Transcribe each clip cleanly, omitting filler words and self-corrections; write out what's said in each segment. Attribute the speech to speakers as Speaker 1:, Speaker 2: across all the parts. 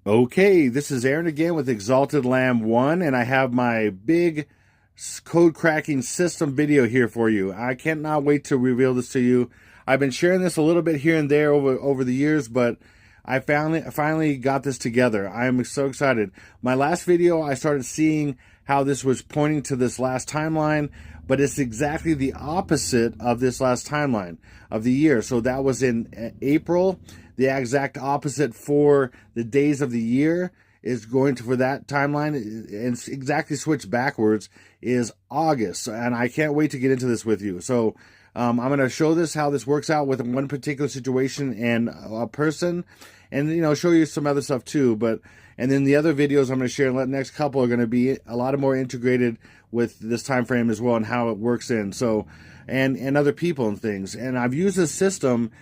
Speaker 1: Okay, this is Aaron again with Exalted Lamb 1, and I have my big code cracking system video here for you. I cannot wait to reveal this to you. I've been sharing this a little bit here and there over the years, but I finally got this together. I'm so excited. My last video, I started seeing how this was pointing to this last timeline, but it's exactly the opposite of this last timeline of the year. So that was in April. The exact opposite for the days of the year is going to, for that timeline, and exactly switch backwards, is August. And I can't wait to get into this with you. So I'm going to show this, how this works out with one particular situation and a person, and show you some other stuff too. And then the other videos I'm going to share in the next couple are going to be a lot more integrated with this time frame as well, and how it works in. So and other people and things. And I've used this system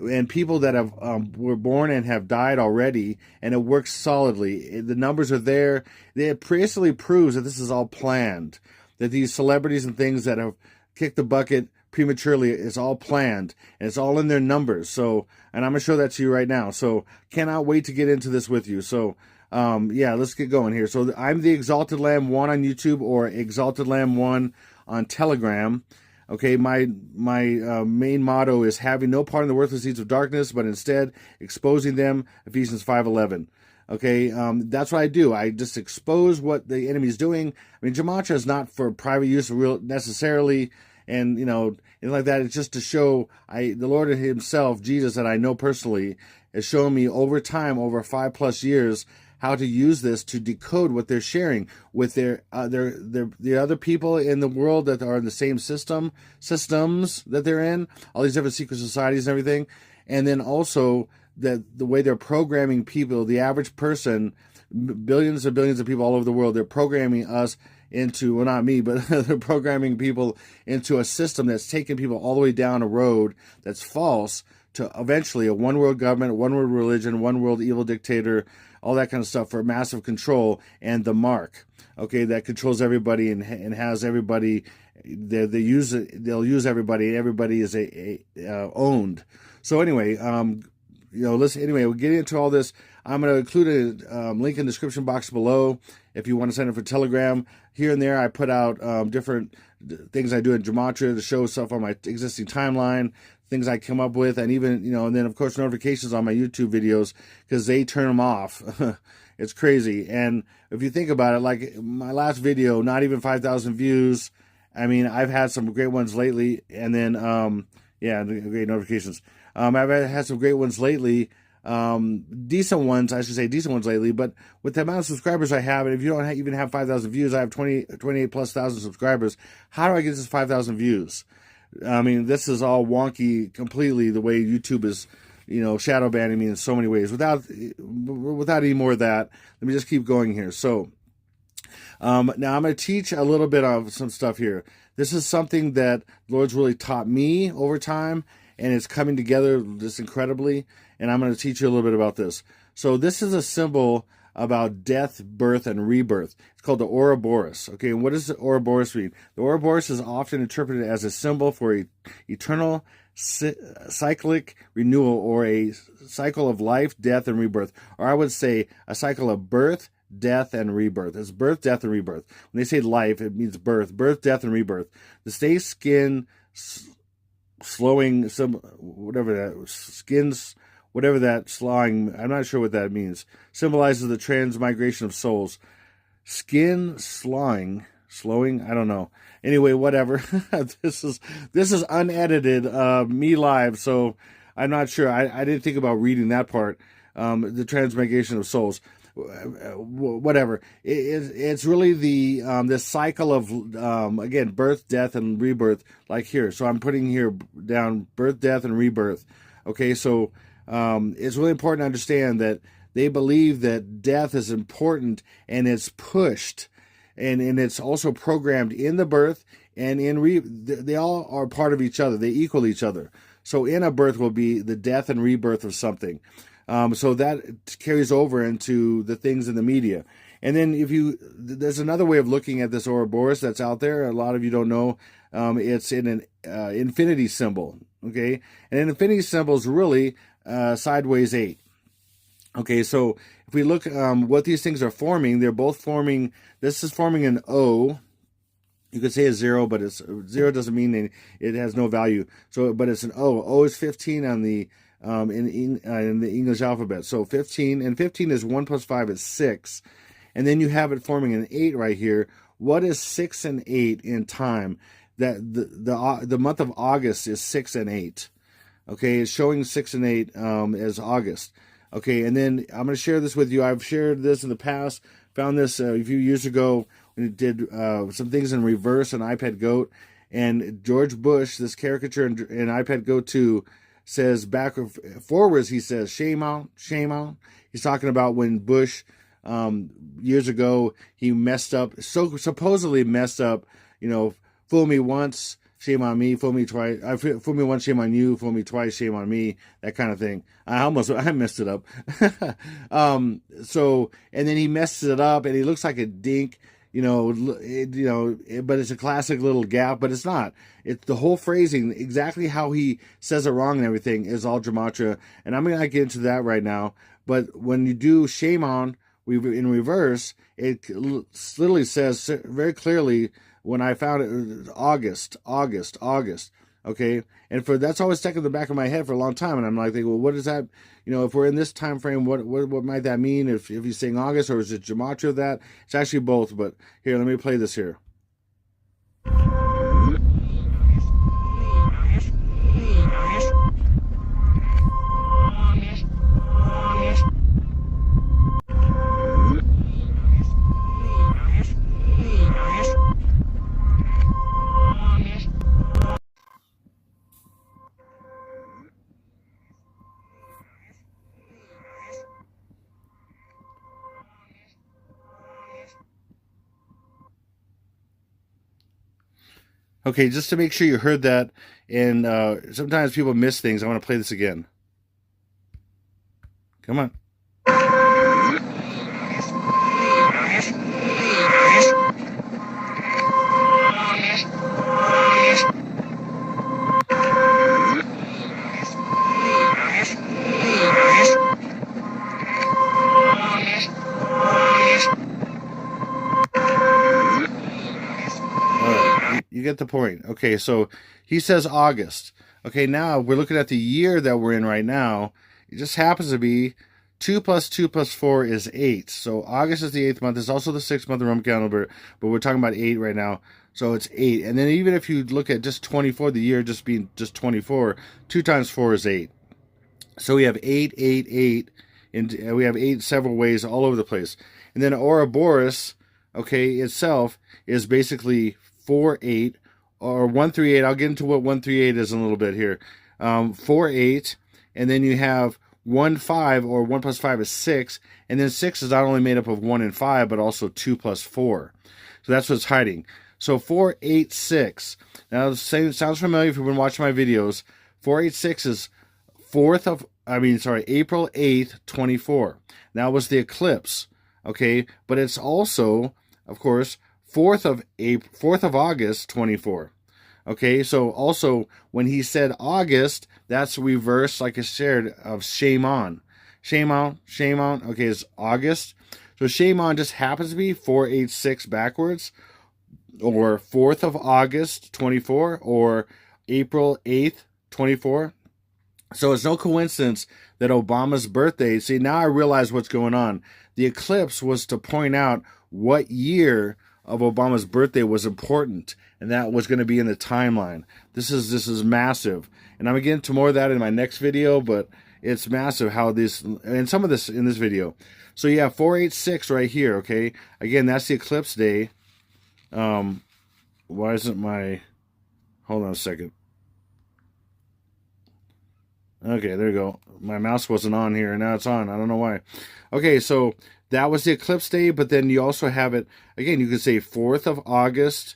Speaker 1: and people that have were born and have died already, and it works solidly. The numbers are there. It basically proves that this is all planned, that these celebrities and things that have kicked the bucket prematurely is all planned, and it's all in their numbers. So, and I'm gonna show that to you right now. So cannot wait to get into this with you. So yeah, let's get going here. So I'm the Exalted Lamb 1 on YouTube, or Exalted Lamb 1 on Telegram. Okay, my main motto is having no part in the worthless deeds of darkness, but instead exposing them, Ephesians 5:11. Okay, that's what I do. I just expose what the enemy is doing. I mean, Gematria is not for private use necessarily, and anything like that. It's just to show the Lord himself, Jesus, that I know personally, has shown me over time, over 5+ years, how to use this to decode what they're sharing with the other people in the world that are in the same systems that they're in, all these different secret societies and everything. And then also that the way they're programming people, the average person, billions and billions of people all over the world, they're programming us into, well, not me, but they're programming people into a system that's taking people all the way down a road that's false, to eventually a one world government, one world religion, one world evil dictator, all that kind of stuff, for massive control, and the mark, okay, that controls everybody and has everybody. They'll use everybody. Everybody is owned. So anyway, listen. Anyway, we'll get into all this. I'm going to include a link in the description box below if you want to sign up for Telegram. Here and there, I put out different things I do in Gematria to show stuff on my existing timeline, things I come up with, and even, and then of course notifications on my YouTube videos, because they turn them off. It's crazy. And if you think about it, like my last video, not even 5,000 views. I mean, I've had some great ones lately, and then, yeah, great notifications. I've had some great ones lately, decent ones lately, but with the amount of subscribers I have, and if you don't even have 5,000 views, I have 28+ subscribers. How do I get this 5,000 views? I mean, this is all wonky completely, the way YouTube is, shadow banning me in so many ways. Without any more of that, let me just keep going here. So, now I'm going to teach a little bit of some stuff here. This is something that the Lord's really taught me over time, and it's coming together just incredibly, and I'm going to teach you a little bit about this. So this is a symbol about death, birth, and rebirth. It's called the Oroboros. Okay, and what does the Oroboros mean? The Oroboros is often interpreted as a symbol for eternal cyclic renewal, or a cycle of life, death, and rebirth. Or I would say a cycle of birth, death, and rebirth. It's birth, death, and rebirth. When they say life, it means birth, death, and rebirth. The stay skin slowing, whatever that slowing, I'm not sure what that means, symbolizes the transmigration of souls. Skin slowing, I don't know. Anyway, whatever. This is unedited, me live, so I'm not sure. I didn't think about reading that part. The transmigration of souls. Whatever. It's really the cycle of again, birth, death, and rebirth, like here. So I'm putting here down birth, death, and rebirth. Okay, so it's really important to understand that they believe that death is important, and it's pushed, and it's also programmed in the birth and they all are part of each other. They equal each other. So in a birth will be the death and rebirth of something. So that carries over into the things in the media. And then there's another way of looking at this Oroboros that's out there. A lot of you don't know. It's in an infinity symbol. Okay, and an infinity symbol is really sideways 8. Okay, so if we look what these things are forming, they're both forming, this is forming an O. You could say a 0, but it's 0 doesn't mean it has no value. So, but it's an O. O is 15 on the in the English alphabet. So 15, and 15 is 1 plus 5 is 6. And then you have it forming an 8 right here. What is 6 and 8 in time? That the month of August is 6 and 8. Okay, it's showing 6 and 8 as August. Okay, and then I'm going to share this with you. I've shared this in the past. Found this a few years ago when it did some things in reverse on iPad Goat. And George Bush, this caricature in iPad Goat 2, says forwards, he says, shame out, shame out. He's talking about when Bush, years ago, he messed up, supposedly messed up, fool me once, shame on me, fool me twice, fool me once, shame on you, fool me twice, shame on me, that kind of thing. I messed it up. And then he messes it up, and he looks like a dink, but it's a classic little gap, but it's not. It's the whole phrasing, exactly how he says it wrong and everything is all gematria, and I'm going to get into that right now. But when you do shame on, in reverse, it literally says very clearly, when I found it, August. Okay, and that's always stuck in the back of my head for a long time, and I'm like, well, what is that? If we're in this time frame, what might that mean? If he's saying August, or is it gematria of that? It's actually both. But here, let me play this here. Okay, just to make sure you heard that, and sometimes people miss things, I want to play this again. Come on. You get the point. Okay, so he says August. Okay, now we're looking at the year that we're in right now. It just happens to be 2 plus 2 plus 4 is 8. So August is the 8th month. It's also the 6th month of Roman calendar, but we're talking about 8 right now. So it's 8. And then even if you look at just 24, the year just being just 24, 2 times 4 is 8. So we have 8, 8, 8, and we have 8 several ways all over the place. And then Oroboros, okay, itself is basically 4, 8, or 1 through 8. I'll get into what 1 through 8 is in a little bit here. 4, 8, and then you have 1, 5, or 1 plus 5 is 6, and then 6 is not only made up of 1 and 5, but also 2 plus 4. So that's what's hiding. So 4, 8, 6. Now, the same sounds familiar if you've been watching my videos. 4, 8, 6 is April 8th, 24. That was the eclipse, okay? But it's also, of course, 4th of August, 24. Okay, so also when he said August, that's reverse, like I shared, of shame on. Shame on, shame on. Okay, it's August. So shame on just happens to be 486 backwards, or 4th of August, 24, or April 8th, 24. So it's no coincidence that Obama's birthday, see, now I realize what's going on. The eclipse was to point out what year of Obama's birthday was important, and that was going to be in the timeline. This is massive, and I'm going to get into more of that in my next video, but it's massive how this, and some of this in this video. So you have 486 right here, okay? Again, that's the eclipse day. Why isn't my, hold on a second. Okay, there you go. My mouse wasn't on here, and now it's on. I don't know why. Okay, so that was the eclipse day, but then you also have it, again, you could say 4th of August,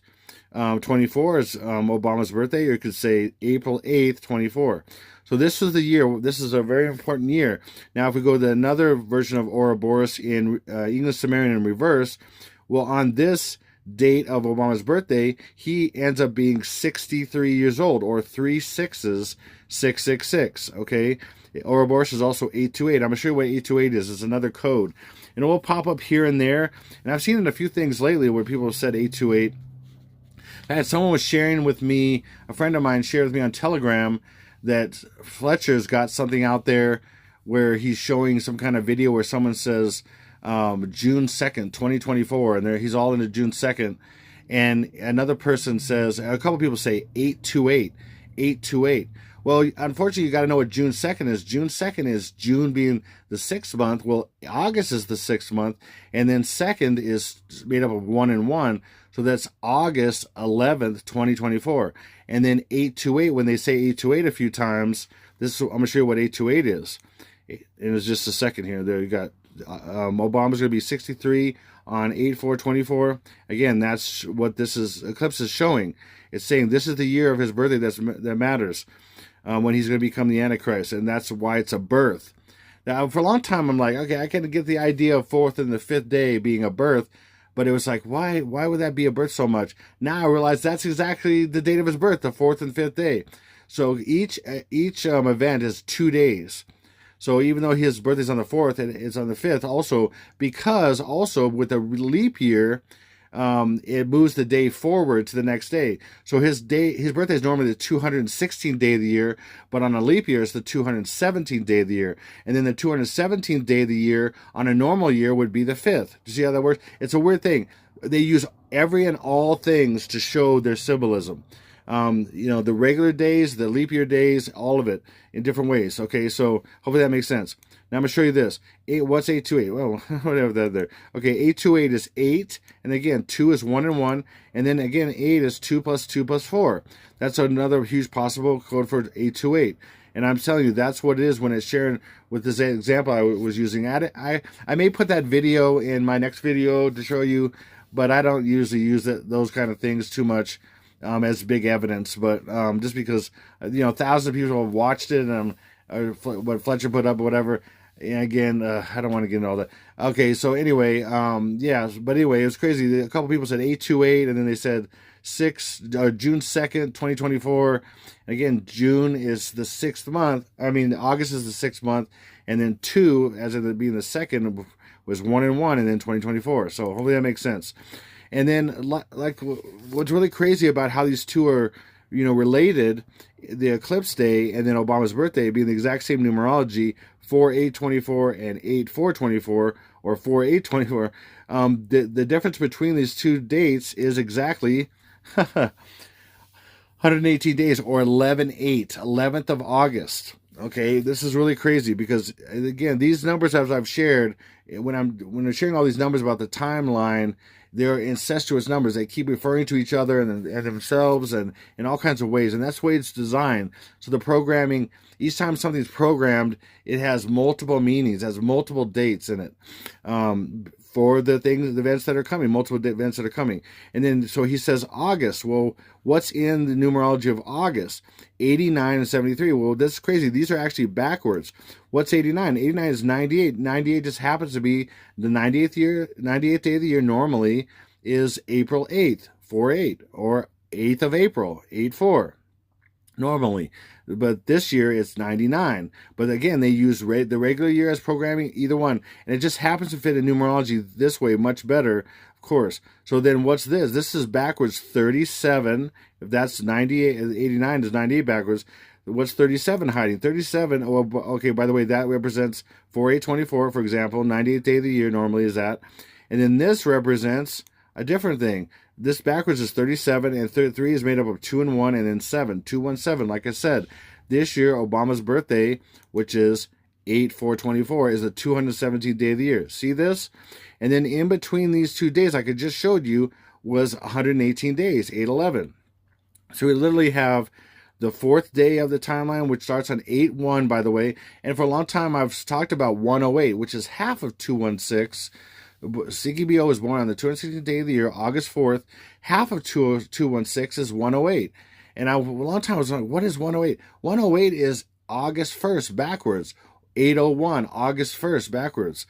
Speaker 1: 24 is Obama's birthday, or you could say April 8th, 24. So this was the year. This is a very important year. Now, if we go to another version of Oroboros in English Sumerian in reverse, well, on this date of Obama's birthday, he ends up being 63 years old, or 3 6s, 666, okay? Oroboros is also 828. I'm going to show you what 828 is. It's another code. And it will pop up here and there. And I've seen it in a few things lately where people have said 828. I had someone was sharing with me, a friend of mine shared with me on Telegram that Fletcher's got something out there where he's showing some kind of video where someone says June 2nd, 2024, and he's all into June 2nd. And another person says, a couple people say 828, 828. Well, unfortunately, you got to know what June 2nd is. June 2nd is June being the 6th month. Well, August is the 6th month. And then 2nd is made up of 1 and 1. So that's August 11th, 2024. And then 828, when they say 828 a few times, I'm going to show you what 828 is. And it's just a second here. There you got Obama's going to be 63 on 8/4/24. Again, that's what this is. Eclipse is showing. It's saying this is the year of his birthday that matters. When he's going to become the Antichrist, and that's why it's a birth. Now, for a long time, I'm like, okay, I can get the idea of 4th and the 5th day being a birth, but it was like, why would that be a birth so much? Now I realize that's exactly the date of his birth, the 4th and 5th day. So each event is 2 days. So even though his birthday's on the 4th, it's on the 5th also, because also with a leap year, it moves the day forward to the next day. So his birthday is normally the 216th day of the year, but on a leap year, it's the 217th day of the year. And then the 217th day of the year on a normal year would be the 5th. Do you see how that works? It's a weird thing. They use every and all things to show their symbolism. The regular days, the leap year days, all of it in different ways. Okay, so hopefully that makes sense. Now I'm going to show you this. What's 828? Well, whatever that there. Okay, 828 is 8, and again, 2 is 1 and 1, and then again, 8 is 2 plus 2 plus 4. That's another huge possible code for 828. And I'm telling you, that's what it is when it's sharing with this example I was using. I may put that video in my next video to show you, but I don't usually use those kind of things too much as big evidence. But just because, thousands of people have watched it, and what Fletcher put up or whatever. And again, I don't want to get into all that. Okay, so anyway, but anyway, it was crazy. A couple people said 828, and then they said June 2nd, 2024. Again, June is the 6th month. August is the 6th month, and then 2, as in being the 2nd, was 1 and 1, and then 2024. So hopefully that makes sense. And then, like, what's really crazy about how these two are, related, the eclipse day and then Obama's birthday being the exact same numerology, 4/8/24 and 8/4/24, or 4/8/24. The difference between these two dates is exactly 118 days, or 11/8, 11th of August. Okay, this is really crazy because, again, these numbers, as I've shared, when I'm sharing all these numbers about the timeline, they're incestuous numbers. They keep referring to each other and themselves and in all kinds of ways. And that's the way it's designed. So the programming, each time something's programmed, it has multiple meanings, has multiple dates in it for the events that are coming, multiple events that are coming. And then, so he says August. Well, what's in the numerology of August? 89 and 73. Well, that's crazy. These are actually backwards. What's 89? 89 is 98. 98 just happens to be the 98th day of the year. Normally is April 8th, 4/8, or 8th of April, 8/4. Normally, but this year it's 99. But again, they use the regular year as programming, either one, and it just happens to fit in numerology this way much better, of course. So then what's this? This is backwards 37. If that's 98, 89 is 98 backwards. What's 37 hiding? 37, okay, by the way, that represents 4/8/24, for example. 98th day of the year normally is that. And then this represents a different thing. This backwards is 37, and 3 is made up of 2 and 1, and then 7. 217, like I said. This year, Obama's birthday, which is 8/4/24, is the 217th day of the year. See this? And then in between these two days, like I just showed you, was 118 days, 8/11. So we literally have the 4th day of the timeline, which starts on 8/1, by the way. And for a long time, I've talked about 108, which is half of 216. CKBO was born on the 216th day of the year, August 4th. Half of 216 is 108. And a long time I was like, what is 108? 108 is August 1st backwards. 801, August 1st backwards.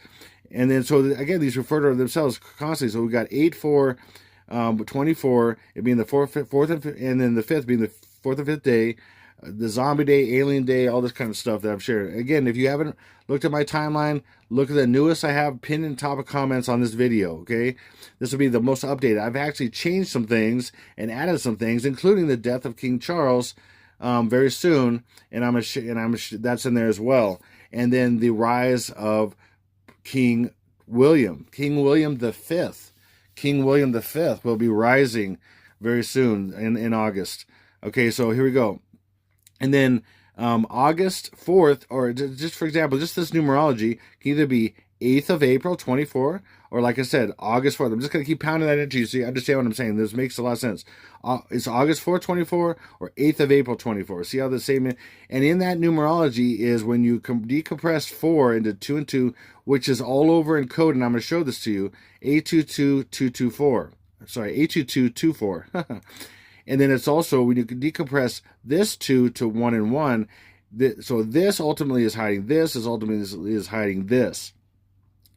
Speaker 1: And then, so again, these refer to themselves constantly. So we got 8/4/24, it being the fourth and then the 5th being the 4th and 5th day. the zombie day, alien day, all this kind of stuff that I'm sharing. Again, if you haven't looked at my timeline, look at the newest I have pinned in top of comments on this video, okay? This will be the most updated. I've actually changed some things and added some things, including the death of King Charles very soon, and that's in there as well. And then the rise of King William the Fifth. King William the Fifth will be rising very soon in August. Okay, so here we go. And then August 4th, or just for example, just this numerology can either be 8th of April, 24, or like I said, August 4th. I'm just going to keep pounding that into you so you understand what I'm saying. This makes a lot of sense. It's August 4th, 24, or 8th of April, 24. See how the same, and in that numerology is when you decompress 4 into 2 and 2, which is all over in code, and I'm going to show this to you, A22224. Sorry, A2224. And then it's also when you can decompress this 2 to 1 and 1. So this ultimately is hiding this, is hiding this.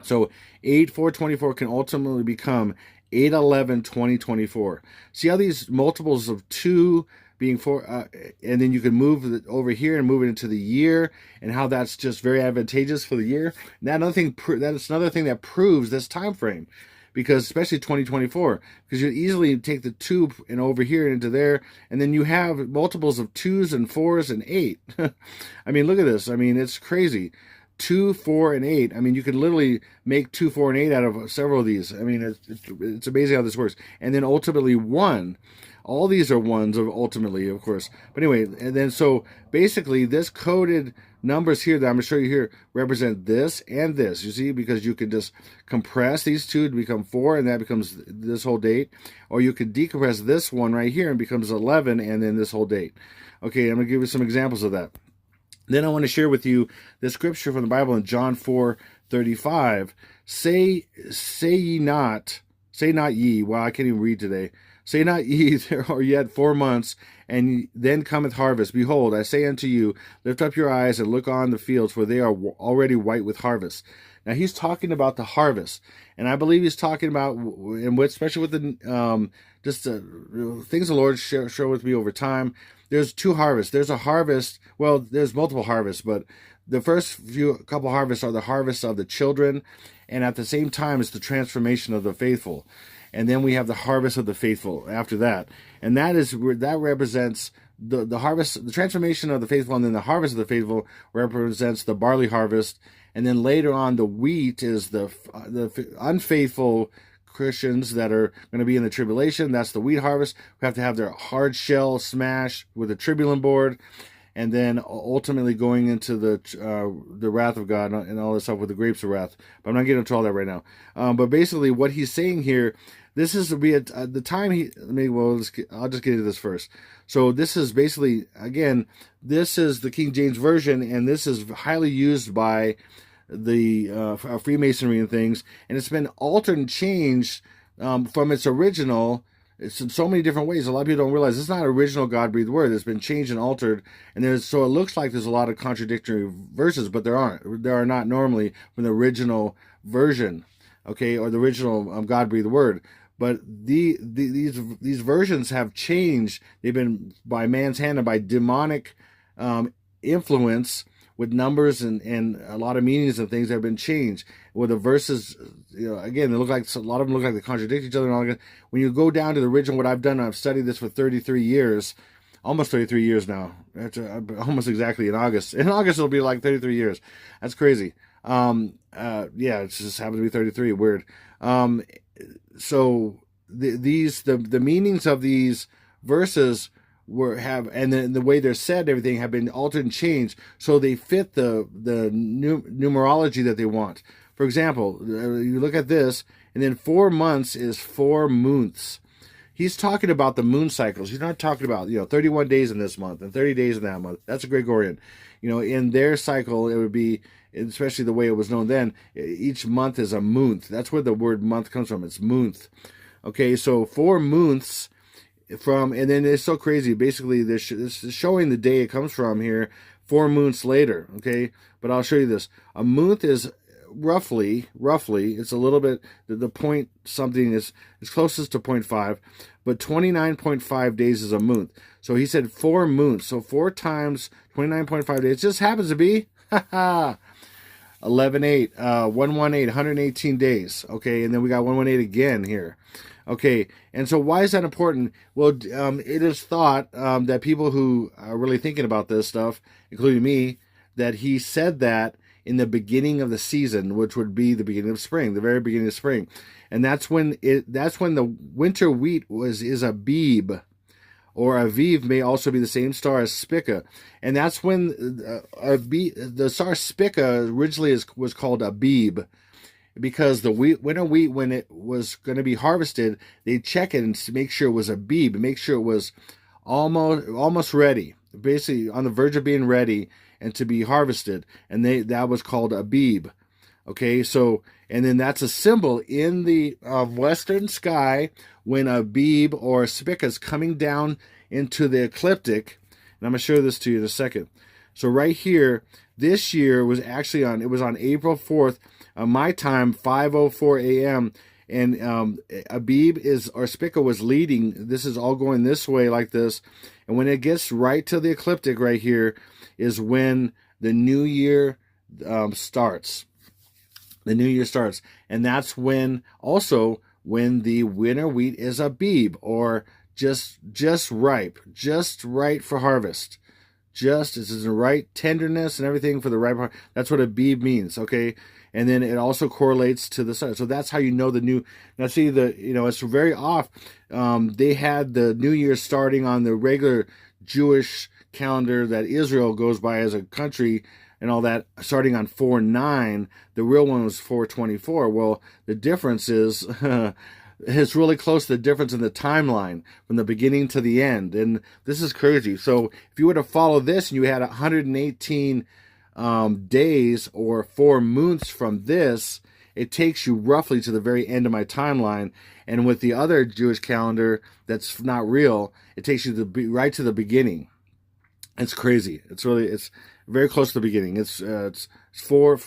Speaker 1: So 8, 4, 24 can ultimately become 8, 11, 20, 24. See how these multiples of 2 being 4, and then you can move it over here and move it into the year, and how that's just very advantageous for the year. And that's another thing that proves this time frame. Because especially 2024, because you easily take the 2 and over here into there, and then you have multiples of 2s and 4s and 8. I mean, look at this. I mean, it's crazy. 2, 4, and 8. I mean, you could literally make 2, 4, and 8 out of several of these. I mean, it's amazing how this works. And then ultimately 1. All these are 1s ultimately, of course. But anyway, and then so basically this coded numbers here that I'm going to show you here represent this and this. You see, because you can just compress these 2 to become 4, and that becomes this whole date. Or you could decompress this one right here and becomes 11, and then this whole date. Okay, I'm going to give you some examples of that. Then I want to share with you the scripture from the Bible in John 4:35. Say not ye. Wow, I can't even read today. Say not ye, there are yet 4 months, and then cometh harvest. Behold, I say unto you, lift up your eyes and look on the fields, for they are already white with harvest. Now he's talking about the harvest, and I believe he's talking about, and especially with the things the Lord share with me over time. There's 2 harvests. There's a harvest. Well, there's multiple harvests, but the first couple harvests are the harvests of the children, and at the same time, it's the transformation of the faithful. And then we have the harvest of the faithful after that. And that represents the harvest, the transformation of the faithful, and then the harvest of the faithful represents the barley harvest. And then later on, the wheat is the unfaithful Christians that are going to be in the tribulation. That's the wheat harvest. We have to have their hard shell smashed with a tribulum board, and then ultimately going into the wrath of God and all this stuff with the grapes of wrath. But I'm not getting into all that right now. But basically, what he's saying here, this is the time I'll just get into this first. So this is basically, again, this is the King James Version, and this is highly used by the Freemasonry and things, and it's been altered and changed from its original. It's in so many different ways. A lot of people don't realize it's not original God-breathed word. It's been changed and altered, and so it looks like there's a lot of contradictory verses, but there aren't. There are not normally from the original version, okay, or the original God-breathed word. But these versions have changed. They've been by man's hand and by demonic influence, with numbers and a lot of meanings and things that have been changed. Where the verses, again, they look like a lot of them look like they contradict each other. And all that. When you go down to the original, what I've done, I've studied this for 33 years, almost 33 years now. That's almost exactly in August. In August, it'll be like 33 years. That's crazy. Yeah, it just happened to be 33. Weird. So the meanings of these verses and the way they're said, everything have been altered and changed so they fit the numerology that they want. For example, you look at this, and then 4 months is 4 moons. He's talking about the moon cycles. He's not talking about 31 days in this month and 30 days in that month. That's a Gregorian. In their cycle, it would be, especially the way it was known then, each month is a month. That's where the word month comes from. It's month. Okay, so 4 months. And then it's so crazy. Basically, this is showing the day it comes from here, 4 moons later. Okay, but I'll show you this. A month is roughly, it's a little bit, the point something is closest to 0.5, but 29.5 days is a month. So he said 4 months. So 4 times 29.5 days. It just happens to be 11.8, 118, 118 days. Okay, and then we got 118 again here. Okay, and so why is that important? Well, it is thought that people who are really thinking about this stuff, including me, that he said that in the beginning of the season, which would be the beginning of spring, the very beginning of spring, and that's when the winter wheat is Abib, or Aviv may also be the same star as Spica, and that's when the star Spica originally was called Abib, because the winter wheat, when it was going to be harvested, they check it and make sure it was Abib, make sure it was almost ready, basically on the verge of being ready and to be harvested, and that was called Abib. Okay, so, and then that's a symbol in the western sky when Abib or Spica is coming down into the ecliptic, and I'm going to show this to you in a second. So right here, this year was actually on April 4th, my time, 5:04 a.m., and Abib or Spica was leading. This is all going this way like this, and when it gets right to the ecliptic right here is when the new year starts. The new year starts, and that's when the winter wheat is Abib, or just ripe, just right for harvest. Just it's the right tenderness and everything for the ripe harvest. That's what Abib means, okay? And then it also correlates to the sun. So that's how you know the new. Now see, it's very off. They had the New Year starting on the regular Jewish calendar that Israel goes by as a country and all that, starting on 4/9. The real one was 4/24. Well, the difference is it's really close to the difference in the timeline from the beginning to the end. And this is crazy. So if you were to follow this and you had 118 days or 4 months from this, it takes you roughly to the very end of my timeline. And with the other Jewish calendar that's not real, it takes you right to the beginning. It's crazy. It's very close to the beginning. It's 4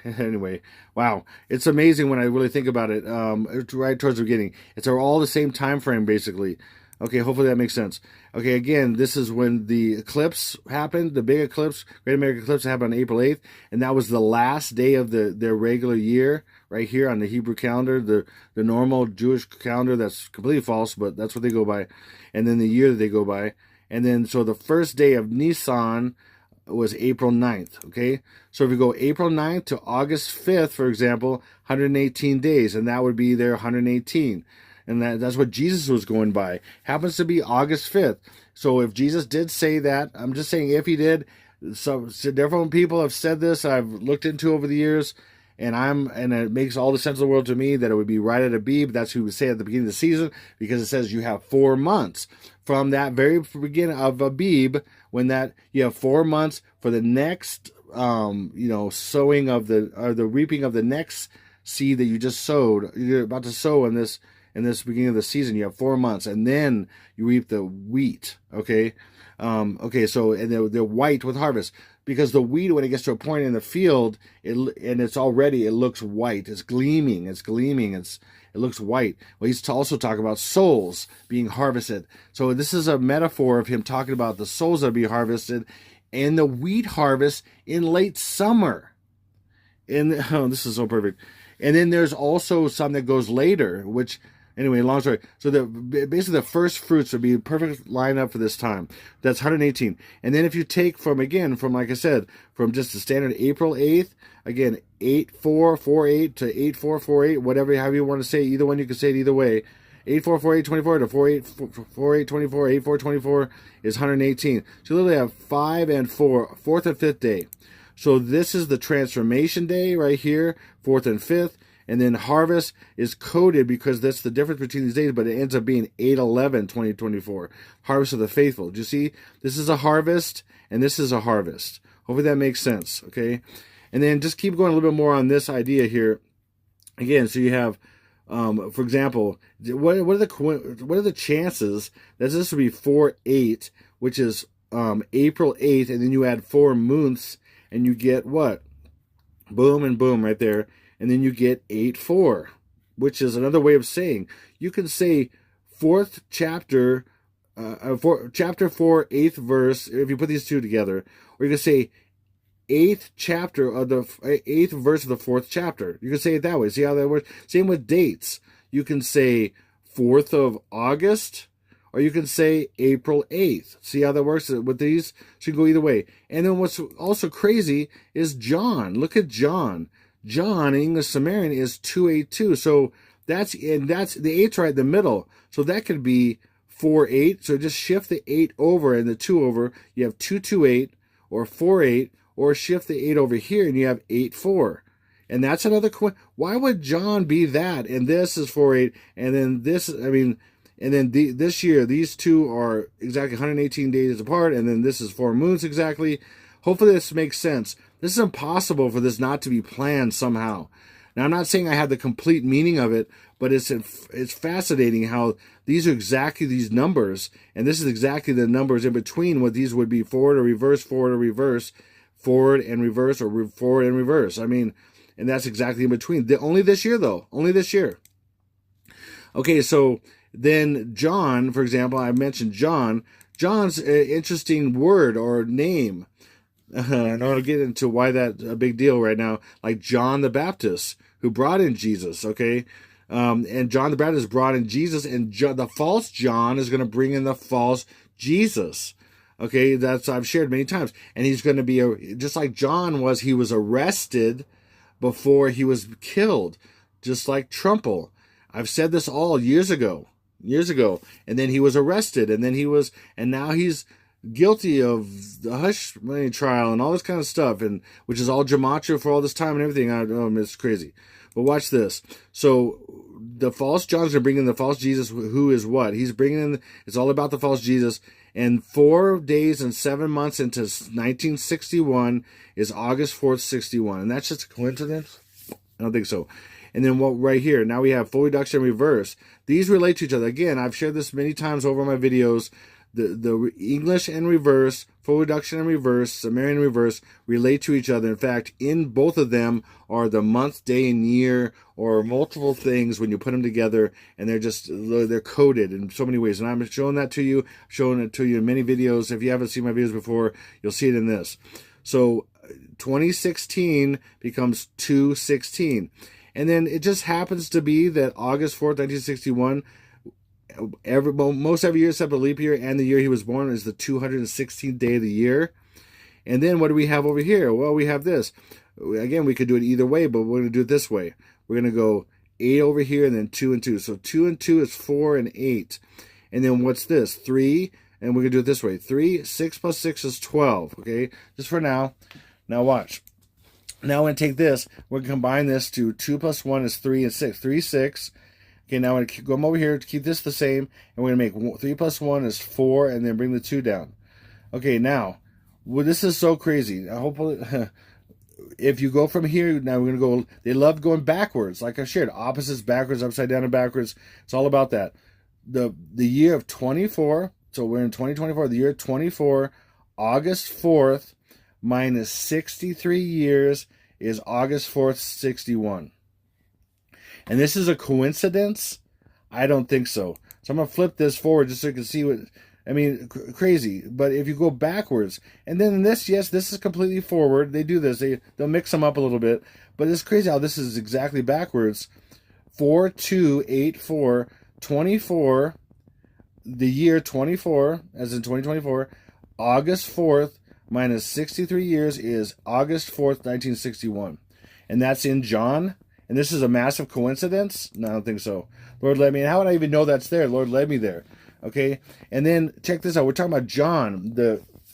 Speaker 1: anyway. Wow, it's amazing when I really think about it. It's right towards the beginning. It's all the same time frame basically. Okay, hopefully that makes sense. Okay, again, this is when the eclipse happened, the big eclipse, Great American Eclipse, happened on April 8th, and that was the last day of their regular year, right here on the Hebrew calendar, the normal Jewish calendar that's completely false, but that's what they go by, and then the year that they go by. And then, so the first day of Nisan was April 9th, okay? So if you go April 9th to August 5th, for example, 118 days, and that would be their 118. And that's what Jesus was going by. Happens to be August 5th. So if Jesus did say that, I'm just saying if he did, so different people have said this, I've looked into over the years, and it makes all the sense of the world to me that it would be right at Abib. That's who we say at the beginning of the season, because it says you have 4 months from that very beginning of Abib, when you have 4 months for the next, sowing of the reaping of the next seed that you just sowed. You're about to sow in this beginning of the season. You have 4 months, and then you reap the wheat. Okay, so and they're white with harvest. Because the wheat, when it gets to a point in the field, it looks white. It's gleaming. It looks white. Well, he's also talking about souls being harvested. So this is a metaphor of him talking about the souls that are being harvested and the wheat harvest in late summer. And this is so perfect. And then there's also some that goes later, which, anyway, long story. So basically the first fruits would be a perfect lineup for this time. That's 118. And then if you take from like I said, from just the standard April 8th, again, 8448 to 8448, however you want to say it, either one, you can say it either way. 844824 to 484824, 8424 is 118. So you literally have 5 and 4, 4th and 5th day. So this is the transformation day right here, 4th and 5th. And then harvest is coded because that's the difference between these days, but it ends up being 8/11/2024. Harvest of the faithful. Do you see? This is a harvest, and this is a harvest. Hopefully that makes sense, okay? And then just keep going a little bit more on this idea here. Again, so you have, for example, what are the chances that this would be 4/8, which is April 8th, and then you add 4 months, and you get what? Boom and boom right there. And then you get 8:4, which is another way of saying, you can say fourth chapter, chapter 4, 8th verse, if you put these two together, or you can say 8th chapter of the 8th verse of the 4th chapter. You can say it that way. See how that works? Same with dates. You can say 4th of August, or you can say April 8th. See how that works with these? So you can go either way. And then what's also crazy is John. Look at John. John in English Sumerian is 282. So that's the 8's right in the middle. So that could be 4-8. So just shift the 8 over and the 2 over. You have 228 or 4-8, or shift the 8 over here and you have 8-4. And that's another why would John be that? And this is 4-8, and then this, and then this year, these two are exactly 118 days apart, and then this is 4 moons exactly. Hopefully this makes sense. This is impossible for this not to be planned somehow. Now, I'm not saying I have the complete meaning of it, but it's fascinating how these are exactly these numbers, and this is exactly the numbers in between what these would be: forward or reverse, forward or reverse, forward and reverse, or forward and reverse. And that's exactly in between. Only this year, though. Only this year. Okay, so then John, for example, I mentioned John. John's an interesting word or name. I don't want to get into why that's a big deal right now. Like John the Baptist, who brought in Jesus, okay? And John the Baptist brought in Jesus, and the false John is going to bring in the false Jesus. Okay, that's I've shared many times. And he's going to be, just like John was, he was arrested before he was killed, just like Trumple. I've said this all years ago, and then he was arrested, and now he's guilty of the hush money trial and all this kind of stuff, and which is all gematria for all this time and everything. It's crazy. But watch this. So the false John's going to bring in the false Jesus, who is what? He's bringing in, it's all about the false Jesus. And 4 days and 7 months into 1961 is August 4th, 61. And that's just a coincidence? I don't think so. And then what right here, now we have full reduction and reverse. These relate to each other. Again, I've shared this many times over my videos. The English and reverse, full reduction and reverse, Sumerian reverse relate to each other. In fact, in both of them are the month, day, and year, or multiple things when you put them together, and they're coded in so many ways. And I'm showing that to you, showing it to you in many videos. If you haven't seen my videos before, you'll see it in this. So 2016 becomes 216. And then it just happens to be that August 4th, 1961, most every year except a leap year and the year he was born is the 216th day of the year. And then what do we have over here? Well, we have this. Again, we could do it either way, but we're going to do it this way. We're going to go 8 over here and then 2 and 2. So 2 and 2 is 4 and 8. And then what's this? 3, and we're going to do it this way. 3, 6 plus 6 is 12. Okay, just for now. Now watch. Now I'm going to take this. We're going to combine this to 2 plus 1 is 3 and 6. 3, 6. Okay, now I'm going to go over here to keep this the same. And we're going to make 3 plus 1 is 4 and then bring the 2 down. Okay, now, well, this is so crazy. I hope if you go from here, now we're going to go, they love going backwards. Like I shared, opposites, backwards, upside down, and backwards. It's all about that. The year of 24, so we're in 2024, the year 24, August 4th, minus 63 years is August 4th, 61. And this is a coincidence? I don't think so. So I'm going to flip this forward just so you can see what, crazy. But if you go backwards, and then this, yes, this is completely forward. They do this. They'll mix them up a little bit. But it's crazy how this is exactly backwards. 4, 2, 8, 4, 24, the year 24, as in 2024, August 4th, minus 63 years is August 4th, 1961. And that's in John. And this is a massive coincidence? No, I don't think so. Lord led me. And how would I even know that's there? Lord led me there. Okay? And then, check this out. We're talking about John.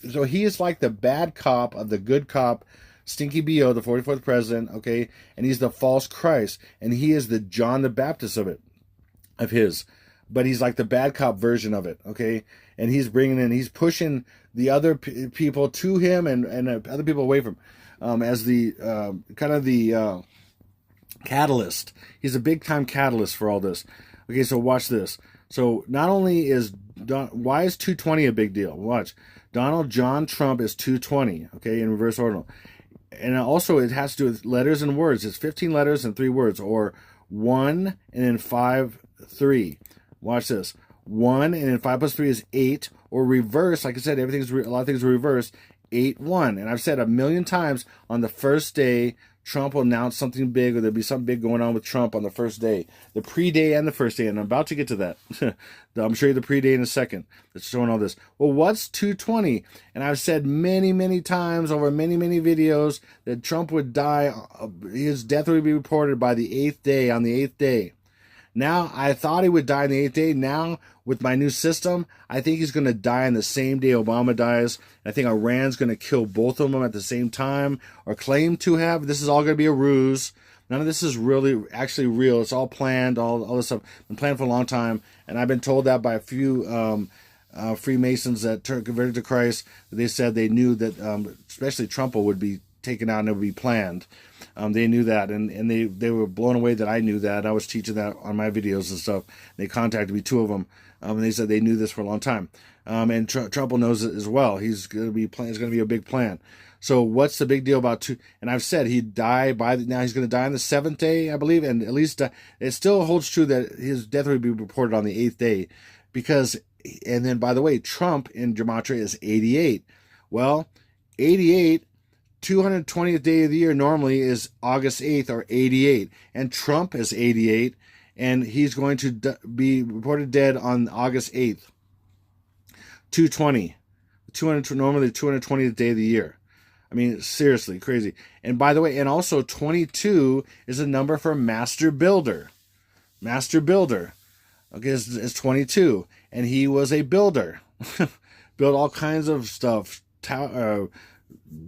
Speaker 1: So he is like the bad cop of the good cop, Stinky B.O., the 44th president. Okay? And he's the false Christ. And he is the John the Baptist of his. But he's like the bad cop version of it. Okay? And he's he's pushing the other people to him and other people away from him as the catalyst. He's a big-time catalyst for all this. Okay, so watch this. So not only why is 220 a big deal? Watch. Donald John Trump is 220, okay, in reverse ordinal. And also it has to do with letters and words. It's 15 letters and 3 words, or 1 and then 5, 3. Watch this. 1 and then 5 plus 3 is 8, or reverse. Like I said, a lot of things are reversed. 8, 1. And I've said a million times, on the first day, Trump will announce something big, or there'll be something big going on with Trump on the first day. The pre-day and the first day, and I'm about to get to that. I'm showing you the pre-day in a second. That's showing all this. Well, what's 220? And I've said many, many times over many, many videos that Trump would die, his death would be reported by the 8th day, on the 8th day. Now, I thought he would die on the 8th day. Now, with my new system, I think he's going to die on the same day Obama dies. I think Iran's going to kill both of them at the same time, or claim to have. This is all going to be a ruse. None of this is really actually real. It's all planned. All this stuff been planned for a long time. And I've been told that by a few Freemasons that converted to Christ. They said they knew that especially Trump would be taken out and it would be planned. They knew that, and they were blown away that I knew that. I was teaching that on my videos and stuff. They contacted me, 2 of them, and they said they knew this for a long time. And Trump knows it as well. He's going to be it's going to be a big plan. So what's the big deal about 2? And I've said he'd die now he's going to die on the 7th day, I believe, and at least it still holds true that his death would be reported on the 8th day, because. And then, by the way, Trump in Gematria is 88. Well, 88. 220th day of the year normally is August 8th, or 88. And Trump is 88, and he's going to be reported dead on August 8th. 220. Normally the 220th day of the year. I mean, seriously, crazy. And by the way, and also 22 is a number for master builder. Master builder. Okay, it's 22. And he was a builder. Built all kinds of stuff.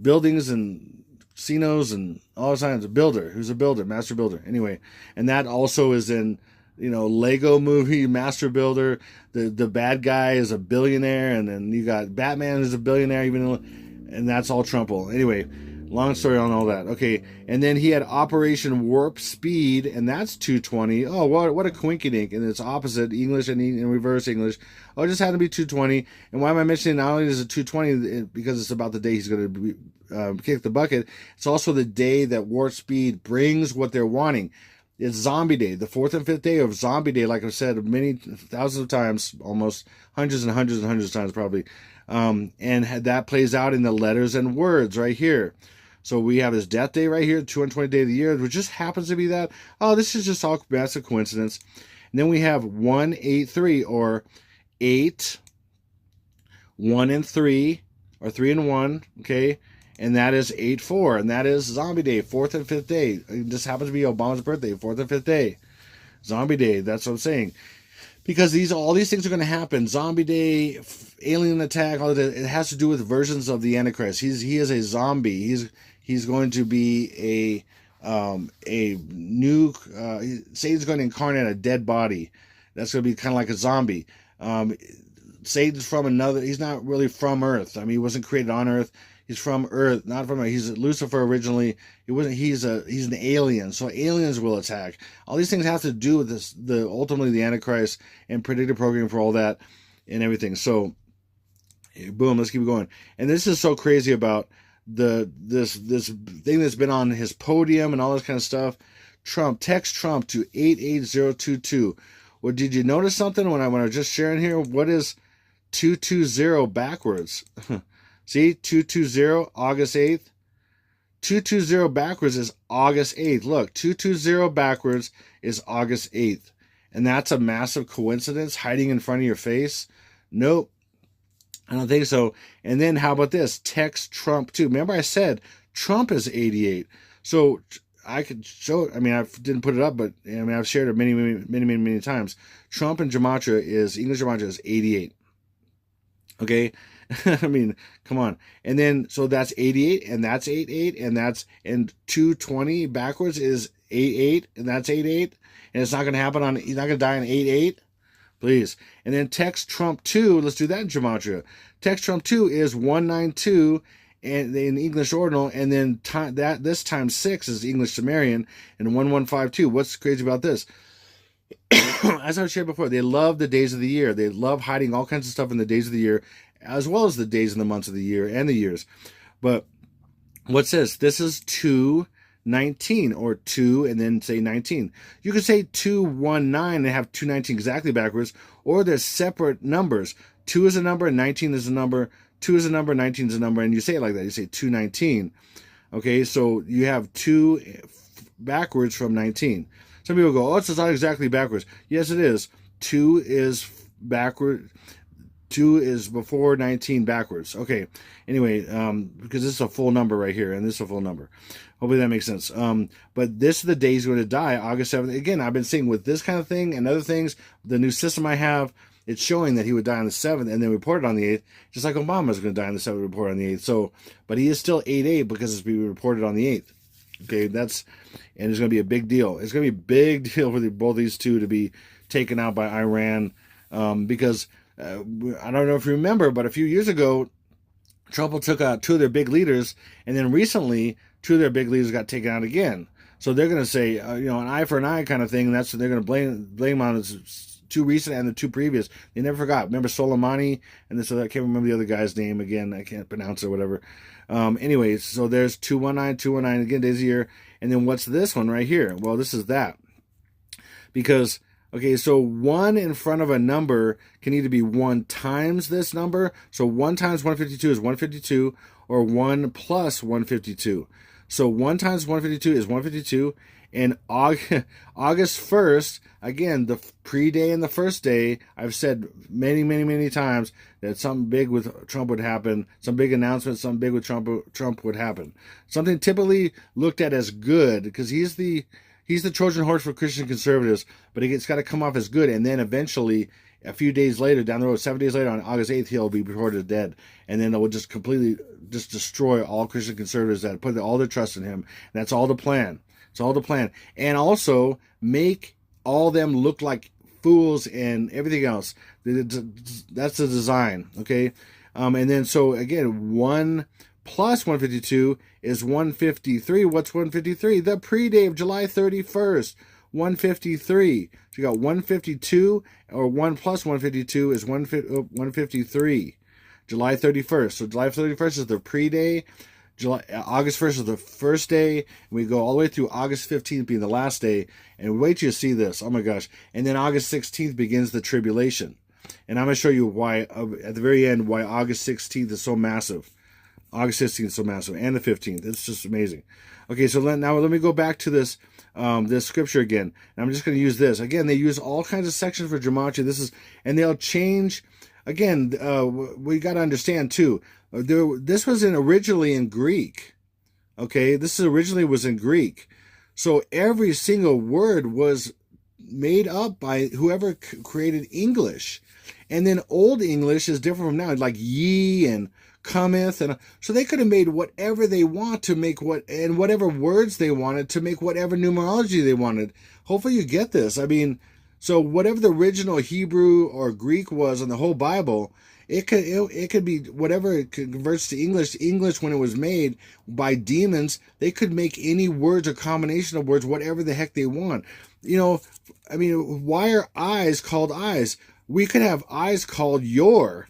Speaker 1: Buildings and casinos and all kinds of builder. Who's a builder? Master builder. Anyway, and that also is in, Lego movie, master builder. The bad guy is a billionaire, and then you got Batman who's a billionaire, and that's all Trumple. Anyway, long story on all that. Okay, and then he had Operation Warp Speed, and that's 220. Oh, what a coinkydink. And it's opposite, English and reverse English. Oh, it just had to be 220. And why am I mentioning not only is it 220, because it's about the day he's going to kick the bucket, it's also the day that Warp Speed brings what they're wanting. It's Zombie Day, the 4th and 5th day of Zombie Day, like I've said many thousands of times, almost hundreds and hundreds and hundreds of times probably. And that plays out in the letters and words right here. So we have his death day right here, 220th day of the year, which just happens to be that. Oh, this is just all massive coincidence. And then we have 183, or 8, 1 and 3, or 3 and 1, okay? And that is 8-4, and that is Zombie Day, 4th and 5th day. It just happens to be Obama's birthday, 4th and 5th day. Zombie Day, that's what I'm saying. Because all these things are going to happen. Zombie Day, alien attack, all that. It has to do with versions of the Antichrist. He is a zombie. He's going to be a new. Satan's going to incarnate a dead body. That's going to be kind of like a zombie. Satan's from another. He's not really from Earth. I mean, he wasn't created on Earth. He's from Earth, not from Earth. He's Lucifer originally. He wasn't. He's an alien. So aliens will attack. All these things have to do with this. Ultimately the Antichrist and predictive programming for all that and everything. So, boom. Let's keep going. And this is so crazy about this thing that's been on his podium and all this kind of stuff. Text Trump to 88022. Well, did you notice something when I was just sharing here? What is 220 backwards? See, 220, August 8th. 220 backwards is August 8th. Look, 220 backwards is August 8th. And that's a massive coincidence hiding in front of your face? Nope. I don't think so. And then how about this? Text Trump too. Remember I said Trump is 88. So I could show it. I mean, I didn't put it up, but I mean, I've shared it many times. Trump in Gematria English Gematria is 88. Okay? I mean, come on. And then, so that's 88, and that's 88, and 220 backwards is 88, and that's 88, and it's not going to happen he's not going to die on 88, please. And then text Trump 2, let's do that in Gematria. Text Trump 2 is 192, and in English ordinal, and then this times 6 is English Sumerian, and 1152. What's crazy about this? As I've shared before, they love the days of the year. They love hiding all kinds of stuff in the days of the year, as well as the days and the months of the year and the years. But What's this? This is 219, or 2 and then say 19. You could say 219 and have 219 exactly backwards, or they're separate numbers. 2 is a number and 19 is a number. 2 is a number, 19 is a number, and you say it like that. You say 219. Okay, so you have 2 backwards from 19. Some people go, oh, it's not exactly backwards. Yes, it is. 2 is backward. 2 is before 19 backwards. Okay, anyway, because this is a full number right here, and this is a full number. Hopefully that makes sense. But this is the day he's going to die, August 7th. Again, I've been saying with this kind of thing and other things, the new system I have, it's showing that he would die on the 7th and then reported on the 8th, just like Obama's going to die on the 7th and report on the 8th. So, but he is still 8-8 because it's being reported on the 8th. Okay, and it's going to be a big deal. It's going to be a big deal for both these two to be taken out by Iran, because I don't know if you remember, but a few years ago, Trump took out 2 of their big leaders, and then recently 2 of their big leaders got taken out again. So they're going to say, an eye for an eye kind of thing, and that's what they're going to blame on this 2 recent and the 2 previous. They never forgot. Remember Soleimani, and this, I can't remember the other guy's name again. I can't pronounce it or whatever. Anyways, so there's 219, 219 again, days a year, and then what's this one right here? Well, this is that, because okay, so 1 in front of a number can either be 1 times this number. So 1 times 152 is 152, or 1 plus 152. So 1 times 152 is 152. And August 1st, again, the pre-day and the first day, I've said many, many, many times that something big with Trump would happen. Some big announcement, something big with Trump would happen. Something typically looked at as good, because he's the Trojan horse for Christian conservatives, but it's got to come off as good. And then eventually, a few days later, down the road, 7 days later, on August 8th, he'll be reported dead. And then it will just completely just destroy all Christian conservatives that put all their trust in him. And that's all the plan. It's all the plan. And also make all them look like fools and everything else. That's the design, okay? And then, so again, 1 plus 152 is 153. What's 153? The pre-day of July 31st, 153. So you got 152, or 1 plus 152 is 153. July 31st. So July 31st is the pre-day. August 1st is the first day, and we go all the way through August 15th being the last day, and wait till you see this. Oh my gosh. And then August 16th begins the tribulation. And I'm going to show you why, at the very end, why August 16th is so massive. August 16th is so massive, and the 15th. It's just amazing. Okay, so now let me go back to this this scripture again. And I'm just going to use this. Again, they use all kinds of sections for gematria. And they'll change. Again, we got to understand, too. This was originally in Greek. Okay, this originally was in Greek. So every single word was made up by whoever created English. And then Old English is different from now, like ye and cometh, and so they could have made whatever they want to make and whatever words they wanted to make whatever numerology they wanted. Hopefully you get this. I mean, so whatever the original Hebrew or Greek was in the whole Bible, it could be whatever it converts to English. English, when it was made by demons, they could make any words or combination of words, whatever the heck they want. I mean, why are eyes called eyes? We could have eyes called your.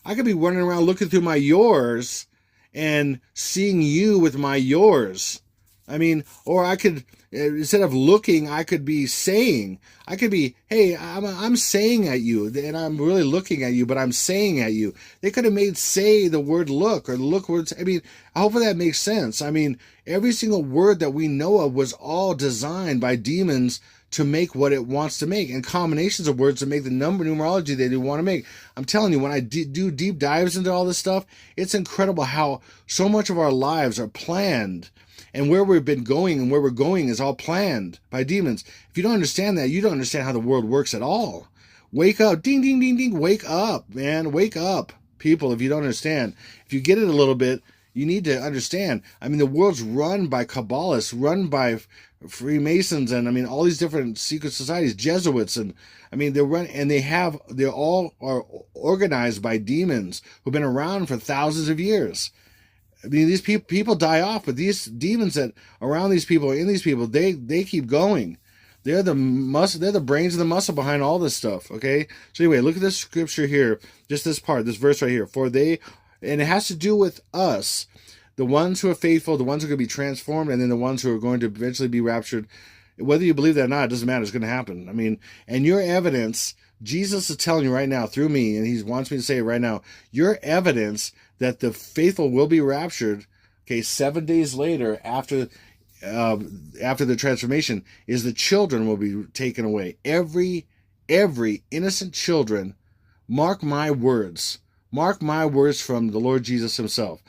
Speaker 1: I could be running around looking through my yours and seeing you with my yours. I mean, or I could, instead of looking, I could be saying. I could be, hey, I'm saying at you, and I'm really looking at you, but I'm saying at you. They could have made say the word look, or look words. I mean, hopefully that makes sense. I mean, every single word that we know of was all designed by demons to make what it wants to make, and combinations of words to make the numerology they do want to make. I'm telling you, when I do deep dives into all this stuff, it's incredible how so much of our lives are planned, and where we've been going and where we're going is all planned by demons. If you don't understand that, you don't understand how the world works at all. Wake up. Ding, ding, ding, ding. Wake up, man. Wake up, people, if you don't understand. If you get it a little bit, you need to understand. I mean, the world's run by Kabbalists, run by Freemasons, and I mean, all these different secret societies, Jesuits, and I mean, they all are organized by demons who've been around for thousands of years. I mean, these people die off, but these demons that are around these people, in these people, they keep going. They're the brains and the muscle behind all this stuff. Okay. So anyway, look at this scripture here, just this part, this verse right here. And it has to do with us. the ones who are faithful, the ones who are going to be transformed, and then the ones who are going to eventually be raptured. Whether you believe that or not, it doesn't matter. It's going to happen. I mean, and your evidence, Jesus is telling you right now through me, and he wants me to say it right now, your evidence that the faithful will be raptured, okay, 7 days later after the transformation, is the children will be taken away. Every innocent children, mark my words from the Lord Jesus himself.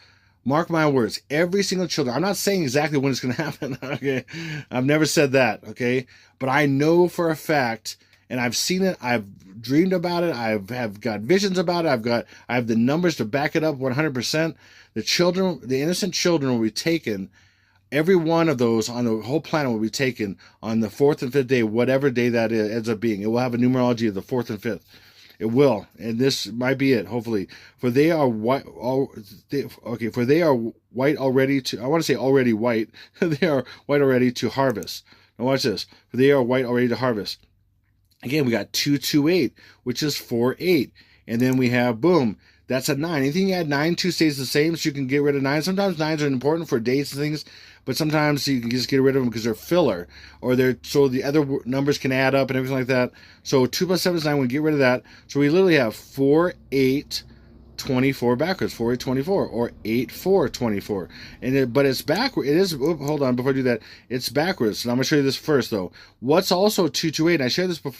Speaker 1: Mark my words, every single children. I'm not saying exactly when it's going to happen, okay? I've never said that, okay? But I know for a fact, and I've seen it, I've dreamed about it, have got visions about it, I have the numbers to back it up 100%. The innocent children will be taken, every one of those on the whole planet will be taken on the 4th and 5th day, whatever day that ends up being. It will have a numerology of the 4th and 5th. It will, and this might be it, hopefully. For they are white. For they are white already to. I want to say already white. They are white already to harvest. Now watch this. For they are white already to harvest. Again, we got 228, which is 48, and then we have boom. That's a 9. Anything you add 9 to stays the same, so you can get rid of 9. Sometimes 9s are important for dates and things, but sometimes you can just get rid of them because they're filler, or so the other numbers can add up and everything like that. So 2 plus 7 is 9. We get rid of that. So we literally have 4, 8, 24 backwards, 4, 8, 24, or 8, 4, 24. But it's backward. It is, hold on, before I do that, it's backwards. And I'm going to show you this first, though. What's also 228? I shared this a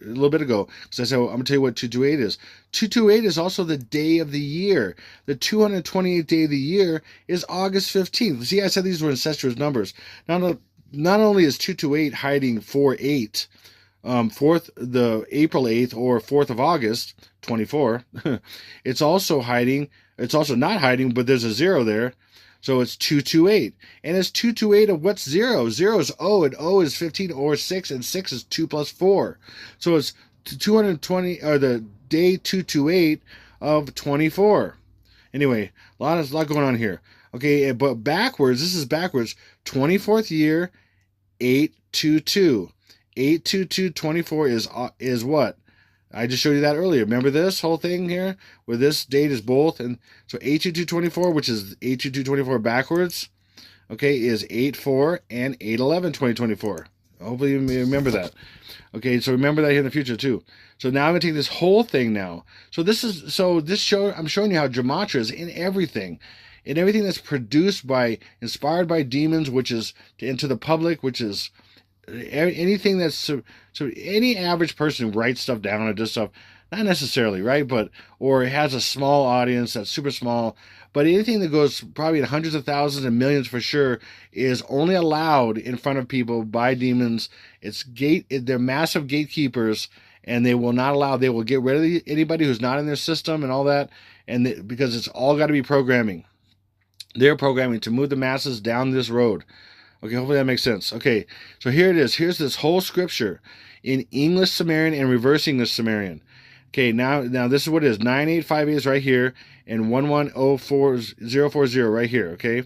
Speaker 1: little bit ago, because I said, well, I'm going to tell you what 228 is. 228 is also the day of the year. The 228th day of the year is August 15th. See, I said these were incestuous numbers. Not only is 228 hiding 4-8, the April 8th or 4th of August, 24, it's also not hiding, but there's a 0 there. So it's 228. And it's 228 of what's 0? 0 is O, and O is 15 or 6, and 6 is 2 plus 4. So it's 220, or the day 228 of 24. Anyway, a lot going on here. Okay, but backwards, this is backwards. 24th year, 822. 822 24 is what? I just showed you that earlier. Remember this whole thing here? Where this date is both. And so 822 24, which is 822 24 backwards, okay, is 84 and 811 2024. Hopefully you remember that. Okay, so remember that here in the future too. So now I'm going to take this whole thing now. I'm showing you how gematria is in everything. In everything that's produced inspired by demons, which is into the public, which is anything that's so any average person who writes stuff down or does stuff, not necessarily, right? Or has a small audience that's super small, but anything that goes probably in hundreds of thousands and millions for sure is only allowed in front of people by demons. They're massive gatekeepers, and they will get rid of anybody who's not in their system and all that, because it's all got to be programming. They're programming to move the masses down this road. Okay, hopefully that makes sense. Okay, so here it is. Here's this whole scripture in English Sumerian and reverse English Sumerian. Okay, now this is what it is. 9858 is right here, and 110440 right here, okay?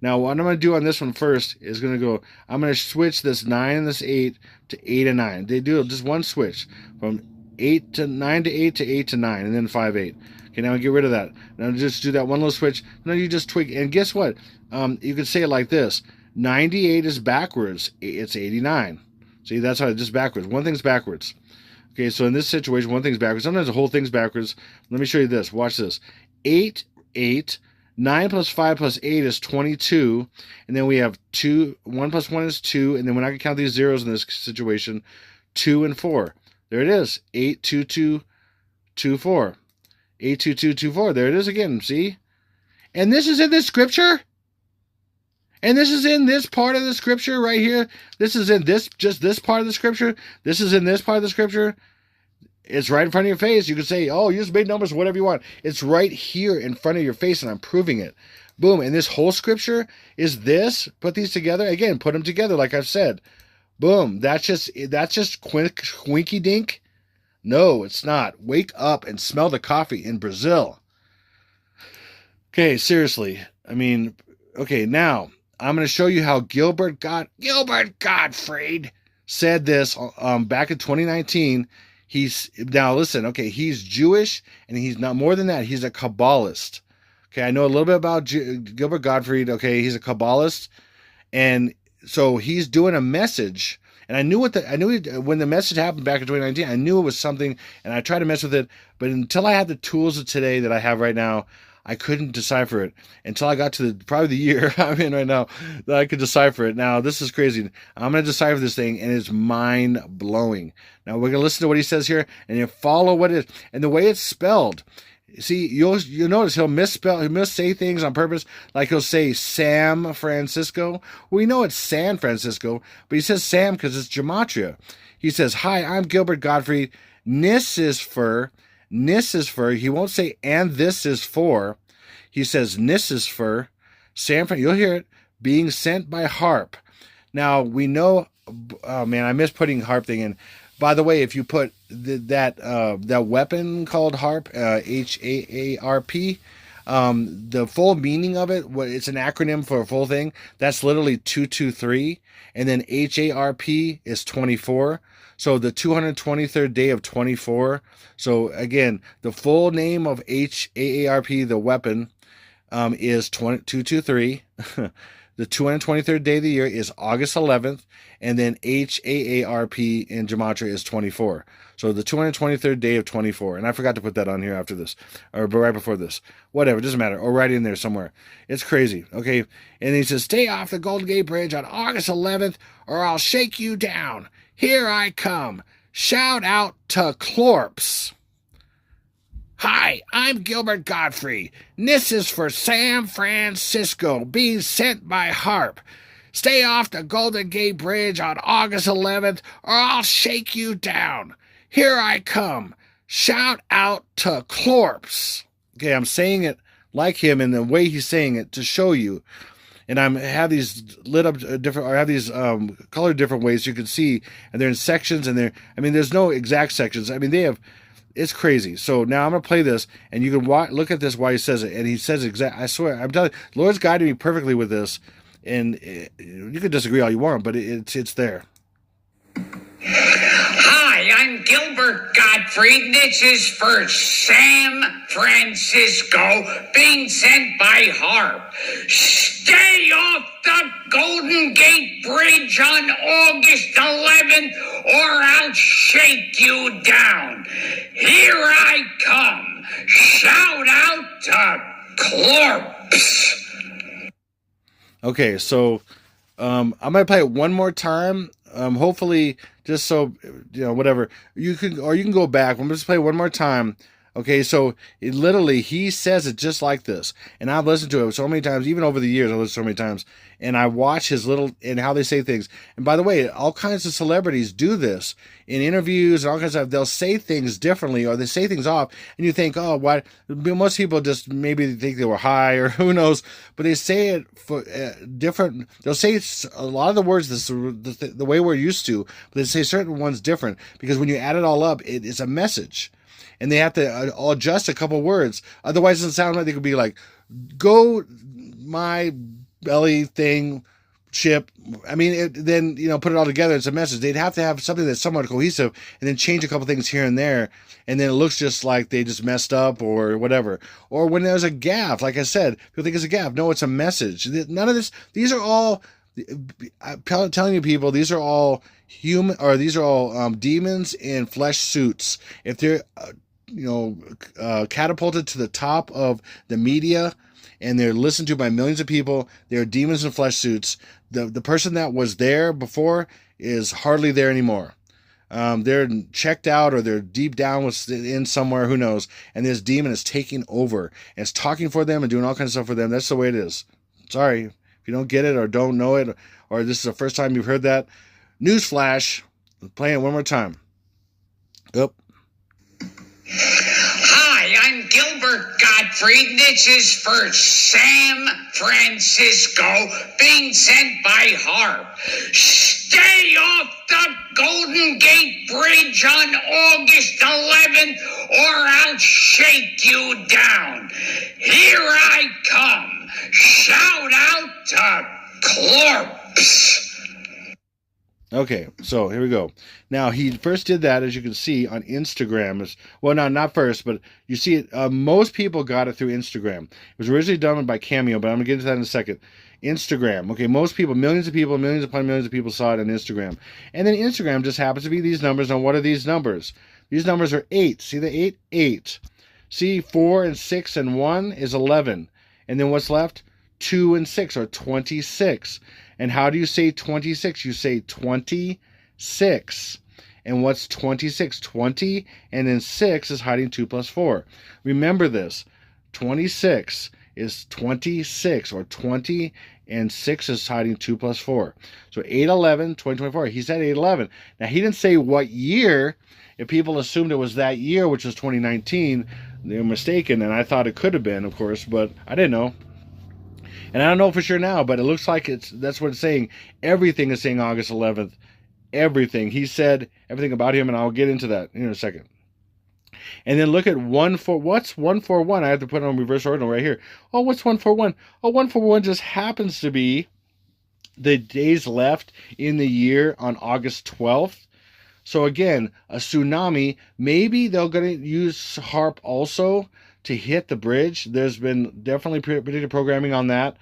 Speaker 1: Now what I'm going to do on this one first is I'm going to switch this 9 and this 8 to 8 and 9. They do just one switch from 8 to 9 to 8 to 8 to 9, and then 5, 8. Okay, now get rid of that. Now just do that one little switch. Now you just tweak, and guess what? You could say it like this. 98 is backwards. It's 89. See, that's how it's just backwards. One thing's backwards. Okay, so in this situation, one thing's backwards. Sometimes the whole thing's backwards. Let me show you this. Watch this. 8, 8. 9 plus 5 plus 8 is 22. And then we have 2. 1 plus 1 is 2. And then when I can count these zeros in this situation, 2 and 4. There it is. 8, 2, 2, 2, 4. 8, 2, 2, 2, 4. There it is again. See? And this is in this scripture? And this is in this part of the scripture right here. This is in this part of the scripture. This is in this part of the scripture. It's right in front of your face. You can say, oh, you just made numbers, whatever you want. It's right here in front of your face, and I'm proving it. Boom. And this whole scripture is this. Put these together. Again, put them together like I've said. Boom. That's just quinky dink. No, it's not. Wake up and smell the coffee in Brazil. Okay, seriously. I mean, okay, now I'm going to show you how Gilbert Gottfried said this back in 2019. Now listen, okay, he's Jewish, and he's not more than that. He's a Kabbalist. Okay, I know a little bit about Gilbert Gottfried. Okay, he's a Kabbalist, and so he's doing a message. And I knew when the message happened back in 2019, I knew it was something, and I tried to mess with it. But until I had the tools of today that I have right now, I couldn't decipher it until I got to probably the year I'm in right now that I could decipher it. Now, this is crazy. I'm going to decipher this thing, and it's mind-blowing. Now, we're going to listen to what he says here, and you follow what it is. And the way it's spelled, see, you'll notice he'll missay things on purpose. Like he'll say San Francisco. Well, we know it's San Francisco, but he says Sam because it's gematria. He says, "Hi, I'm Gilbert Gottfried. Nis is for. He won't say and this is for. He says Nis is for. San Fran. You'll hear it. Being sent by harp. Now we know. Oh man, I miss putting harp thing in. By the way, if you put that weapon called harp, HAARP, the full meaning of it, it's an acronym for a full thing. That's literally 223, and then HARP is 24. So the 223rd day of 24. So again, the full name of HAARP, the weapon, is 223. The 223rd day of the year is August 11th, and then HAARP in Gematria is 24. So the 223rd day of 24. And I forgot to put that on here after this, or right before this. Whatever, it doesn't matter. Or right in there somewhere. It's crazy, okay? And he says, "Stay off the Golden Gate Bridge on August 11th, or I'll shake you down. Here I come. Shout out to Clorps. Hi, I'm Gilbert Gottfried. This is for San Francisco, being sent by harp. Stay off the Golden Gate Bridge on August 11th, or I'll shake you down. Here I come. Shout out to Clorps." Okay, I'm saying it like him in the way he's saying it to show you. And I have these lit up different, or I have these colored different ways you can see, and they're in sections, and there's no exact sections. They have. It's crazy. So now I'm going to play this, and you can look at this while he says it. And he says I swear, I'm telling you, the Lord's guided me perfectly with this. And you can disagree all you want, but it's there.
Speaker 2: Hi, I'm Gilbert Gottfried. This is for San Francisco, being sent by harp. Stay off the Golden Gate Bridge on August 11th, or I'll shake you down. Here I come. Shout out to Clorps.
Speaker 1: Okay, so I'm going to play it one more time. Hopefully, just so, whatever. You can go back. I'm going to play it one more time. Okay, so he says it just like this. And I've listened to it so many times, even over the years, I've listened so many times. And I watch and how they say things. And by the way, all kinds of celebrities do this in interviews and all kinds of stuff. They'll say things differently, or they say things off. And you think, oh, why? Most people just maybe think they were high, or who knows. But they say it for different. They'll say a lot of the words the way we're used to, but they say certain ones different. Because when you add it all up, it's a message. And they have to adjust a couple words. Otherwise, it doesn't sound like they could be like, "Go my belly thing, chip." Then put it all together. It's a message. They'd have to have something that's somewhat cohesive, and then change a couple things here and there, and then it looks just like they just messed up or whatever. Or when there's a gaffe, like I said, people think it's a gaffe. No, it's a message. None of this. These are all. I'm telling you, people, these are all human, or these are all demons in flesh suits. If they're catapulted to the top of the media and they're listened to by millions of people, they're demons in flesh suits. The person that was there before is hardly there anymore. They're checked out, or they're deep down in somewhere, who knows, and this demon is taking over and it's talking for them and doing all kinds of stuff for them. That's the way it is. Sorry if you don't get it or don't know it, or this is the first time you've heard that. Newsflash. Playing it one more time. Yep.
Speaker 2: Hi, I'm Gilbert Gottfried. This is for San Francisco, being sent by harp. Stay off the Golden Gate Bridge on August 11th, or I'll shake you down. Here I come. Shout out to Clorps.
Speaker 1: Okay, so here we go. Now, he first did that, as you can see, on Instagram. Well, no, not first, but you see it. Most people got it through Instagram. It was originally done by Cameo, but I'm going to get into that in a second. Instagram. Okay, most people, millions upon millions of people saw it on Instagram. And then Instagram just happens to be these numbers. Now, what are these numbers? These numbers are 8. See the 8? 8. See, 4 and 6 and 1 is 11. And then what's left? 2 and 6 are 26. And how do you say 26? You say 26. And what's 26? 20, and then 6 is hiding 2 plus 4. Remember this. 26 is 26, or 20, and 6 is hiding 2 plus 4. So 8/11, 2024. He said 8/11. Now, he didn't say what year. If people assumed it was that year, which was 2019, they were mistaken, and I thought it could have been, of course, but I didn't know. And I don't know for sure now, but it looks like that's what it's saying. Everything is saying August 11th. Everything. He said everything about him, and I'll get into that in a second. And then look at 141. What's 141? I have to put it on reverse ordinal right here. Oh, what's 141? Oh, 141 just happens to be the days left in the year on August 12th. So again, a tsunami. Maybe they're going to use HAARP also to hit the bridge. There's been definitely predictive programming on that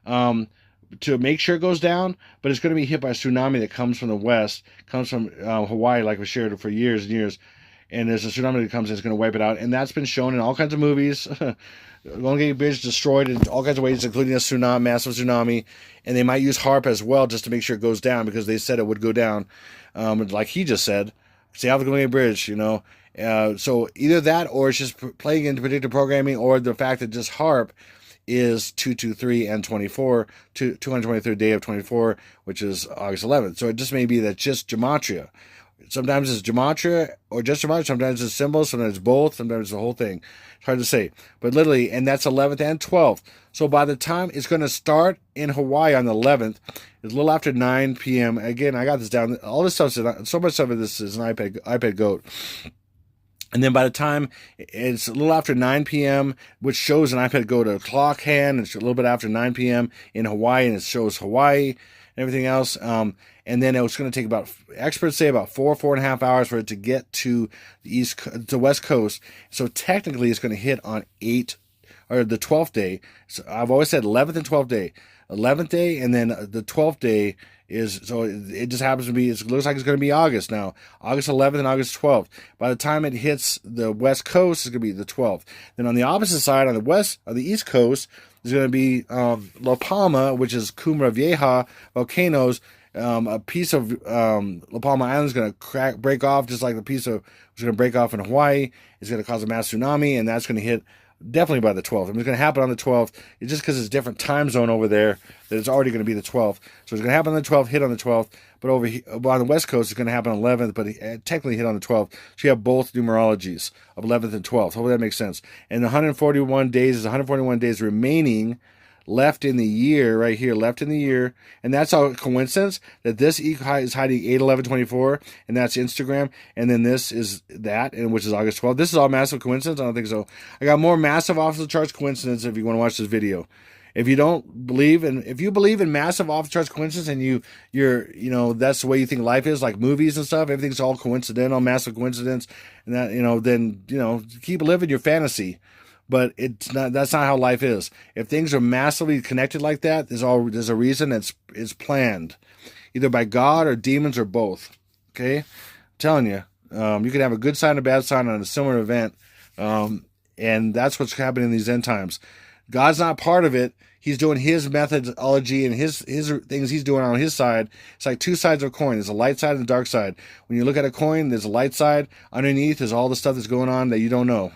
Speaker 1: to make sure it goes down, but it's going to be hit by a tsunami that comes from the west, comes from Hawaii, like we shared for years and years. And there's a tsunami that comes in, it's going to wipe it out. And that's been shown in all kinds of movies. Golden Gate Bridge destroyed in all kinds of ways, including a tsunami, massive tsunami. And they might use HAARP as well just to make sure it goes down, because they said it would go down. Like he just said, stay off the Golden Gate Bridge, you know. So either that, or it's just playing into predictive programming, or the fact that just HAARP is 223 and 24, 223rd day of 24, which is August 11th. So it just may be that just gematria. Sometimes it's gematria or just gematria. Sometimes it's symbols. Sometimes it's both. Sometimes it's the whole thing. It's hard to say. But literally, and that's 11th and 12th. So by the time it's going to start in Hawaii on the 11th, it's a little after 9 p.m. Again, I got this down. All this stuff, so much of this is an iPad goat. And then by the time it's a little after 9 p.m., which shows an iPad go to a clock hand, it's a little bit after 9 p.m. in Hawaii, and it shows Hawaii and everything else. And then it was going to take about, experts say, about 4.5 hours for it to get to the West Coast. So technically it's going to hit on the 12th day. So I've always said 11th and 12th day. 11th day, and then the 12th day is, so it just happens to be, it looks like it's going to be August now. August 11th and August 12th. By the time it hits the West Coast, it's going to be the 12th. Then on the opposite side, on the East Coast, there's going to be La Palma, which is Cumbre Vieja volcanoes. A piece of La Palma Island is going to break off, just like the piece of was going to break off in Hawaii. It's going to cause a mass tsunami, and that's going to hit definitely by the 12th. I mean, it's going to happen on the 12th. It's just because it's a different time zone over there that it's already going to be the 12th. So it's going to happen on the 12th, hit on the 12th. But over here, on the West Coast, it's going to happen on the 11th, but it technically hit on the 12th. So you have both numerologies of 11th and 12th. Hopefully that makes sense. And 141 days is 141 days remaining left in the year, right here, left in the year. And that's all coincidence that this is hiding 8/11/24, and that's Instagram, and then this is that, and which is August 12th. This is all massive coincidence? I don't think so. I got more massive off the charts coincidence if you want to watch this video. If you believe in massive off the charts coincidence, and you're that's the way you think life is, like movies and stuff, everything's all coincidental, massive coincidence, and that, then keep living your fantasy. But it's not. That's not how life is. If things are massively connected like that, there's a reason. It's planned, either by God or demons or both. Okay, I'm telling you, you can have a good sign and a bad sign on a similar event, and that's what's happening in these end times. God's not part of it. He's doing his methodology and his things he's doing on his side. It's like two sides of a coin. There's a light side and a dark side. When you look at a coin, there's a light side. Underneath is all the stuff that's going on that you don't know.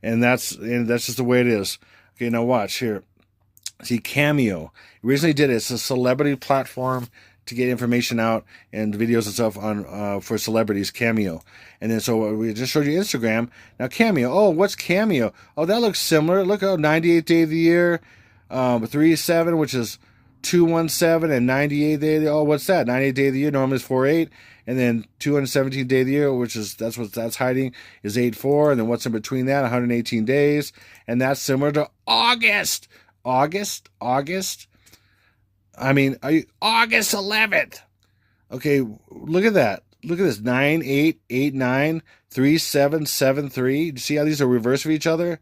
Speaker 1: And that's just the way it is. Okay, now watch here. See, Cameo. Originally did it. It's a celebrity platform to get information out and videos and stuff on for celebrities. Cameo. And then so we just showed you Instagram. Now Cameo. Oh, what's Cameo? Oh, that looks similar. Look, 98th day of the year. 3/7, which is 2/17, and 98th day of the year. Oh, what's that? 98th day of the year. Normally it's 4/8. And then 217th day of the year, which is that's hiding, is 8/4. And then what's in between that? 118 days. And that's similar to August. August. I mean, August 11th. Okay, look at that. Look at this. 9, 8, 8, 9, 3, 7, 7, 3. Do you see how these are reverse of each other?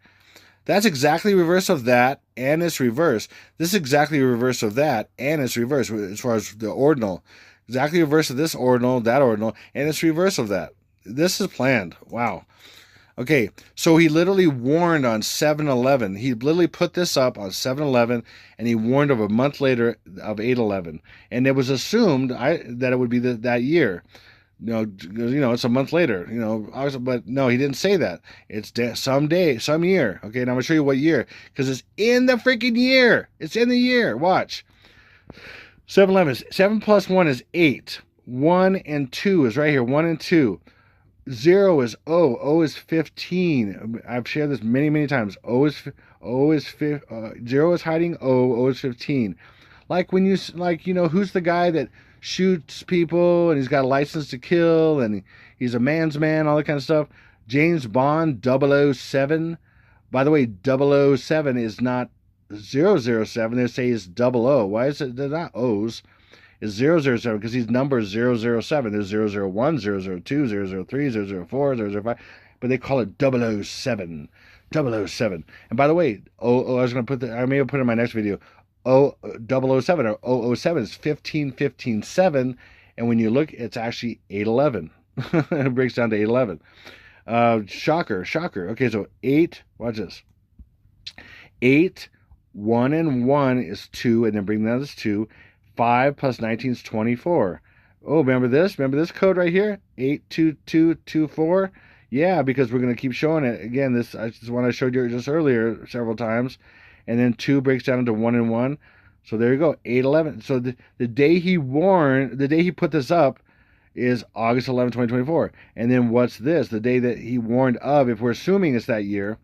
Speaker 1: That's exactly reverse of that, and it's reverse. This is exactly reverse of that, and it's reverse as far as the ordinal. Exactly reverse of this ordinal, that ordinal, and it's reverse of that. This is planned. Wow. Okay, so he literally warned on 7/11. He literally put this up on 7/11, and he warned of a month later of 8/11. And it was assumed that it would be that year. It's a month later. But no, he didn't say that. It's some year. Okay, and I'm gonna show you what year, because it's in the freaking year. It's in the year. Watch. 7/11. 7 plus 1 is 8. 1 and 2 is right here. 1 and 2. 0 is O. O is 15. I've shared this many, many times. 0 is hiding O. O is 15. Like when who's the guy that shoots people and he's got a license to kill and he's a man's man, all that kind of stuff. James Bond 007. By the way, 007 is not 007. They say it's 00. Why is it? They're not O's. Is 007 because he's number 007. There's 001, 002, 003, 004, 005, but they call it 007. 007. And by the way, I may have put it in my next video. 007 or 007 is 15, and when you look, it's actually 811. It breaks down to 811. Shocker. Okay, so 8. Watch this. 8, 1 and 1 is 2, and then bring that as 2. 5 plus 19 is 24. Oh, remember this? Remember this code right here? 82224. Yeah, because we're going to keep showing it. Again, this is one I showed you just earlier several times. And then 2 breaks down into 1 and 1. So there you go, 8/11. So the day he put this up is August 11, 2024. And then what's this? The day that he warned of, if we're assuming it's that year,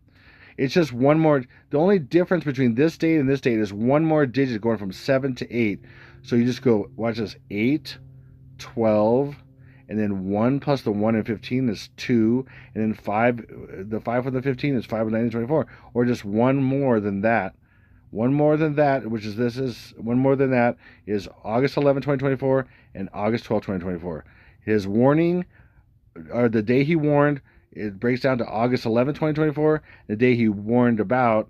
Speaker 1: it's just one more. The only difference between this date and this date is one more digit going from 7 to 8. So you just go, watch this, 8, 12, and then 1 plus the 1 and 15 is 2, and then 5, the 5 from the 15 is 5 and 19, 24, or just one more than that. One more than that, one more than that is August 11, 2024, and August 12, 2024. His warning, or the day he warned, it breaks down to August 11, 2024. The day he warned about,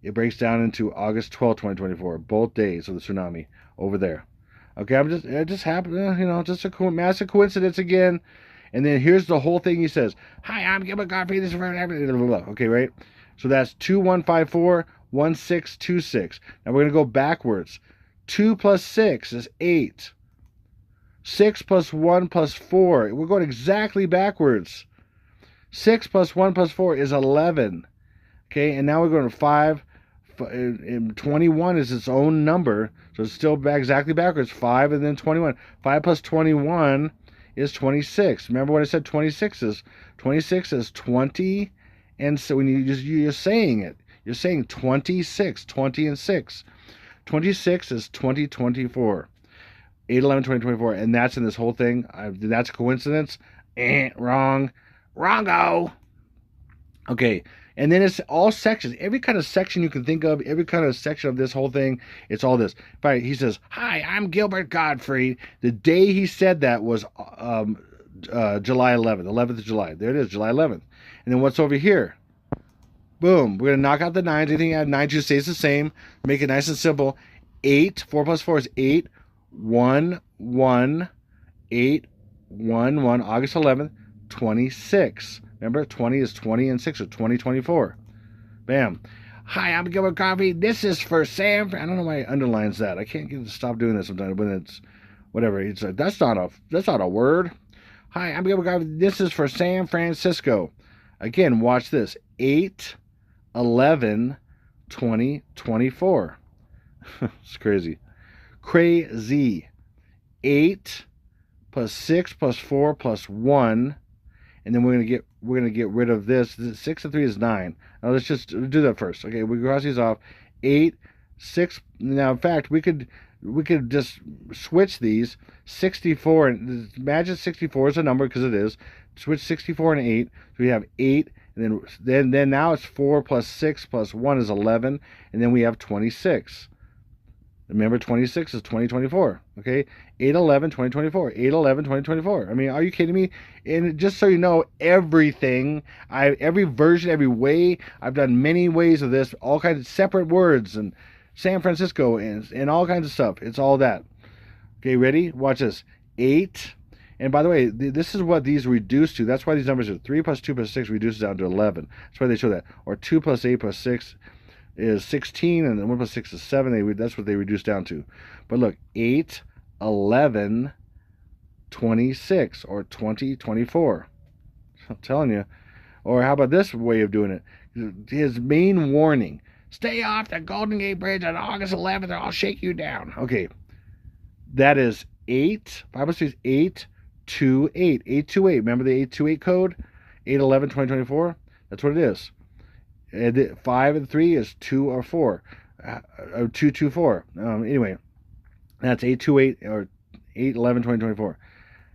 Speaker 1: it breaks down into August 12, 2024. Both days of the tsunami over there. Okay, it just happened, just a massive coincidence again. And then here's the whole thing he says. Hi, I'm Gilbert Gottfried. This is okay, right? So that's 2154, 1626. Now we're going to go backwards. 2 plus 6 is 8. 6 plus 1 plus 4. We're going exactly backwards. 6 plus 1 plus 4 is 11. Okay, and now we're going to 5. And 21 is its own number, so it's still exactly backwards. 5 and then 21. 5 plus 21 is 26. Remember what I said 26 is? 26 is 20, and so when you're saying it, you're saying 26, 20 and 6. 26 is 2024. 8/11/2024, and that's in this whole thing. That's a coincidence? Wrong. Wrongo. Okay. And then it's all sections. Every kind of section you can think of, every kind of section of this whole thing, it's all this. He says, hi, I'm Gilbert Gottfried. The day he said that was July 11th, 11th of July. There it is, July 11th. And then what's over here? Boom. We're going to knock out the 9s. Anything you add 9 to stays the same. Make it nice and simple. 8, 4 plus 4 is 8. 1, 1, 8, 1, 1, August 11th, 26. Remember, 20 is 20 and 6, or 2024. Bam. Hi, I'm Gilbert Gottfried. This is for Sam. I don't know why he underlines that. I can't get to stop doing this sometimes when it's whatever. It's like, that's not a word. Hi, I'm Gilbert Gottfried. This is for San Francisco. Again, watch this. 8/11/2024. It's crazy. Crazy. 8 plus 6 plus 4 plus 1. And then we're gonna get rid of this. 6 and 3 is 9. Now let's just do that first. Okay, we cross these off. 8, 6. Now in fact we could just switch these. 64, and imagine 64 is a number because it is. Switch 64 and 8. So we have 8, and then now it's 4 plus 6 plus 1 is 11, and then we have 26. Remember, 26 is 2024. Okay, 8/11/2024. 8/11/2024. I mean, are you kidding me? And just so you know, everything, every version, every way, I've done many ways of this, all kinds of separate words and San Francisco and all kinds of stuff. It's all that. Okay, ready? Watch this. 8. And by the way, this is what these reduce to. That's why these numbers are 3 plus 2 plus 6 reduces down to 11. That's why they show that. Or 2 plus 8 plus 6 is 16, and then 1 plus 6 is 7. That's what they reduce down to. But look, 8/11/26 or 2024. I'm telling you. Or how about this way of doing it? His main warning: stay off the Golden Gate Bridge on August 11th, or I'll shake you down. Okay, that is 8. Bible says 828. 828. Remember the 828 code? 8/11/2024. That's what it is. 5 and 3 is 2 or 4. 224. Anyway, that's 828 or 8/11/2024.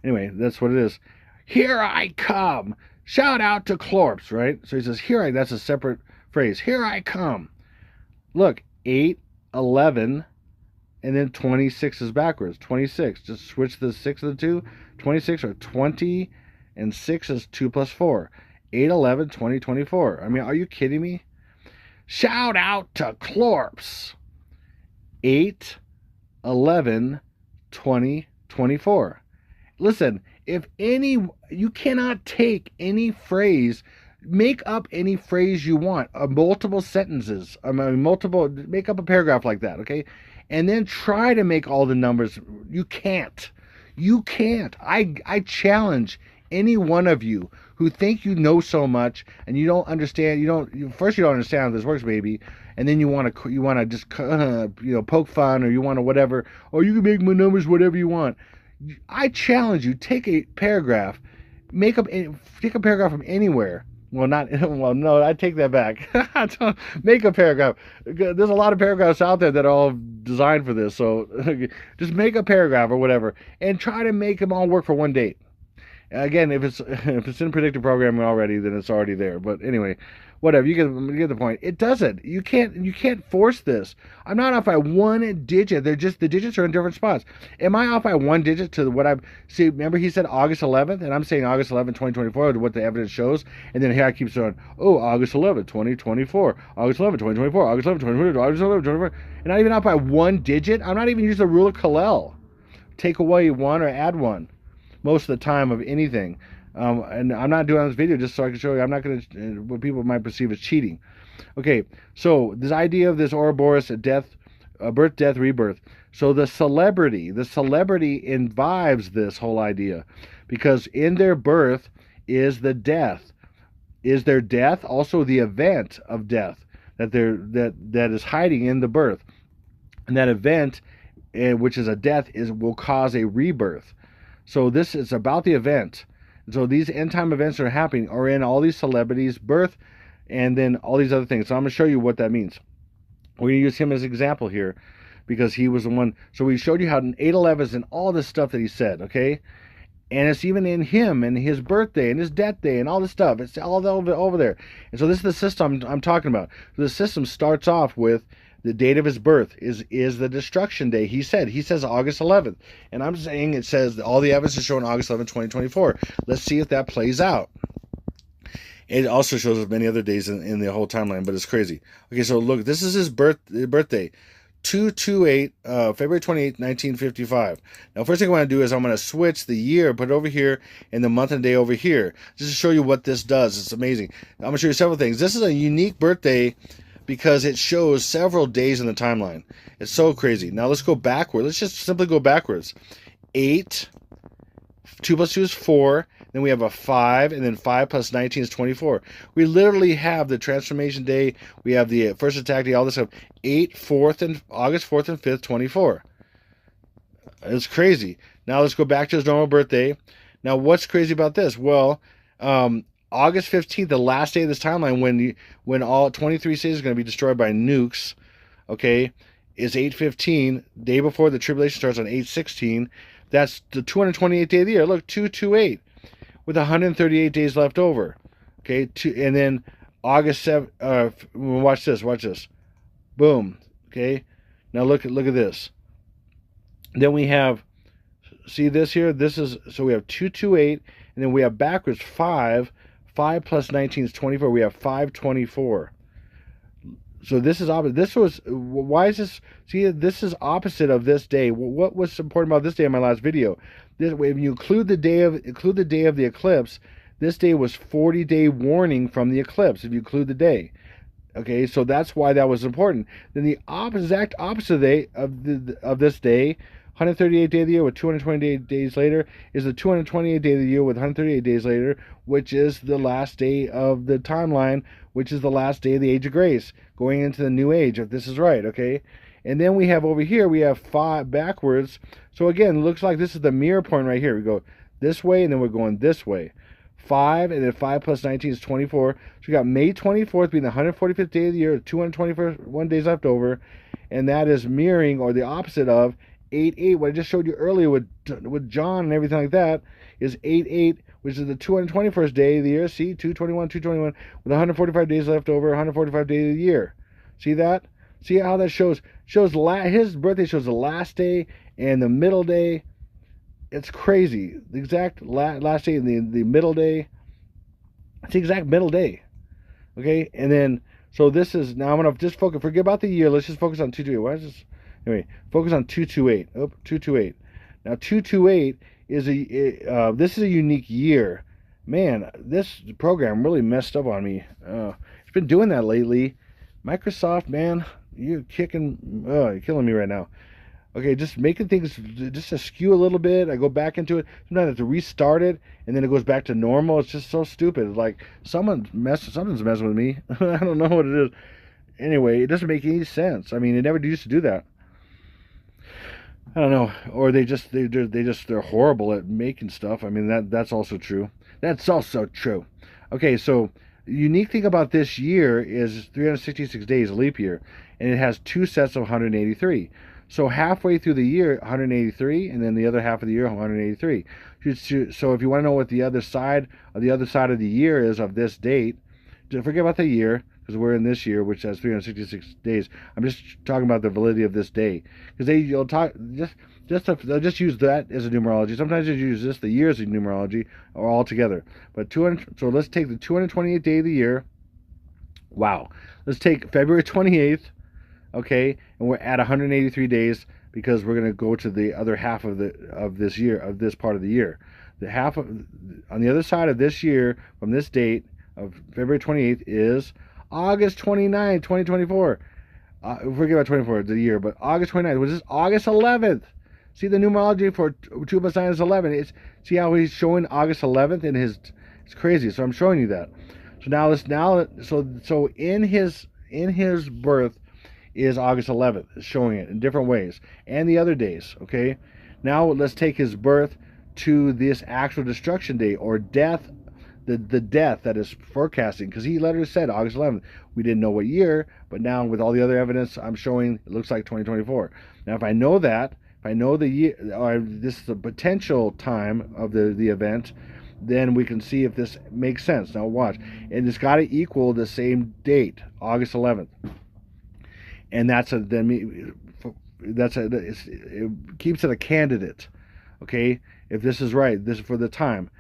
Speaker 1: Anyway, that's what it is. Here I come. Shout out to Clorps, right? So he says, that's a separate phrase. Here I come. Look, 8/11, and then 26 is backwards. 26. Just switch the 6 of the 2. 26 or 20, and 6 is 2 plus 4. 8/11/2024. I mean, are you kidding me? Shout out to Clorps. 8/11/2024. Listen, you cannot take any phrase, make up any phrase you want, multiple sentences, make up a paragraph like that, okay? And then try to make all the numbers. You can't. You can't. I challenge any one of you who think you know so much and you don't understand. First you don't understand how this works, baby, and then you want to just poke fun, or you want to whatever, or you can make my numbers whatever you want. I challenge you: take a paragraph, take a paragraph from anywhere. Well, no, I take that back. Make a paragraph. There's a lot of paragraphs out there that are all designed for this. So just make a paragraph or whatever, and try to make them all work for one date. Again, if it's in predictive programming already, then it's already there. But anyway, whatever. You get the point. It doesn't. You can't force this. I'm not off by one digit. The digits are in different spots. Am I off by one digit to what I've see? Remember, he said August 11th, and I'm saying August 11th, 2024, what the evidence shows. And then here I keep saying, August 11th, 2024, August 11th, 2024, August 11th, 2024, August 11th, 2024. And not even off by one digit. I'm not even using the rule of Kalel. Take away one or add one most of the time of anything. And I'm not doing this video just so I can show you. I'm not going to, what people might perceive as cheating. Okay, so this idea of this Oroboros, birth, death, rebirth. So the celebrity imbibes this whole idea, because in their birth is the death. Is their death also the event of death that is hiding in the birth? And that event, which is a death, will cause a rebirth. So this is about the event. So these end time events that are happening are in all these celebrities' birth, and then all these other things. So I'm going to show you what that means. We're going to use him as an example here, because he was the one. So we showed you how 8/11 is in all this stuff that he said, okay? And it's even in him and his birthday and his death day and all this stuff. It's all over there. And so this is the system I'm talking about. So the system starts off with the date of his birth is the destruction day. He says August 11th. And I'm saying it says that all the evidence is showing August 11th, 2024. Let's see if that plays out. It also shows us many other days in the whole timeline, but it's crazy. Okay, so look, this is his birthday. 2/28, February 28th, 1955. Now, first thing I want to do is I'm going to switch the year, put it over here, and the month and day over here, just to show you what this does. It's amazing. I'm going to show you several things. This is a unique birthday because it shows several days in the timeline. It's so crazy. Now, let's go backward. Let's just simply go backwards. 8, 2 plus 2 is 4. Then we have a 5, and then 5 plus 19 is 24. We literally have the transformation day. We have the first attack day, all this stuff. August 4th and 5th, 24. It's crazy. Now let's go back to his normal birthday. Now what's crazy about this? Well, August 15th, the last day of this timeline, when all 23 cities are going to be destroyed by nukes, okay, is 8/15. Day before the tribulation starts on 8/16. That's the 228th day of the year. Look, 228. With 138 days left over. Okay, and then August 7th, watch this. Boom. Okay, Now look at this. Then we have, see this here? This is, so we have 228, and then we have backwards 5. 5 plus 19 is 24. We have 524. So this is opposite. This was, why is this? See, this is opposite of this day. What was important about this day in my last video? This, when you include the day of the eclipse, this day was 40-day warning from the eclipse. If you include the day, okay, so that's why that was important. Then the exact opposite day of this day, 138 day of the year with 228 days later, is the 228 day of the year with 138 days later, which is the last day of the timeline, which is the last day of the age of grace, going into the new age, if this is right, okay? And then we have over here, we have 5 backwards. So again, it looks like this is the mirror point right here. We go this way, and then we're going this way. 5, and then 5 plus 19 is 24. So we got May 24th being the 145th day of the year, 221 days left over, and that is mirroring, or the opposite of, 8-8. What I just showed you earlier with John and everything like that is 8-8, which is the 221st day of the year. See, 221 with 145 days left over, 145 days of the year. See that? See how that shows his birthday shows the last day and the middle day. It's crazy. The exact last day and the middle day. It's the exact middle day. Okay, and then so this is, now I'm gonna just forget about the year. Let's just focus on 228. Why is this? Anyway, focus on 228. Oh, 228. Now 228 is this is a unique year. Man, this program really messed up on me. It's been doing that lately. Microsoft, man, you're killing me right now. Okay, just making things just askew a little bit. I go back into it. Sometimes I have to restart it, and then it goes back to normal. It's just so stupid. It's like something's messing with me. I don't know what it is. Anyway, it doesn't make any sense. I mean, it never used to do that. I don't know, or they're horrible at making stuff. I mean, that's also true. That's also true. Okay, so the unique thing about this year is 366 days, leap year, and it has 2 sets of 183. So halfway through the year, 183, and then the other half of the year, 183. So if you want to know what the other side of the year is of this date, forget about the year, because we're in this year, which has 366 days. I'm just talking about the validity of this day, because they'll just use that as a numerology. Sometimes they use the year as a numerology, or all together. But so let's take the 228th day of the year. Wow. Let's take February 28th, okay, and we're at 183 days, because we're going to go to the other half of this year, of this part of the year. The half on the other side of this year, from this date of February 28th, is August 29th, 2024. Forget about 24, the year, but August 29th, which is August 11th. See, the numerology for 2 plus 9 is 11. See how he's showing August 11th in his, it's crazy. So I'm showing you that. So in his birth is August 11th. It's showing it in different ways, and the other days. Okay, now let's take his birth to this actual destruction day, or death. The death that is forecasting, because he literally said August 11th. We didn't know what year, but now with all the other evidence I'm showing, it looks like 2024. Now, if I know that, if I know the year, or this is the potential time of the event, then we can see if this makes sense. Now watch, and it's got to equal the same date, August 11th, and it keeps it a candidate. Okay, if this is right, this is for the time.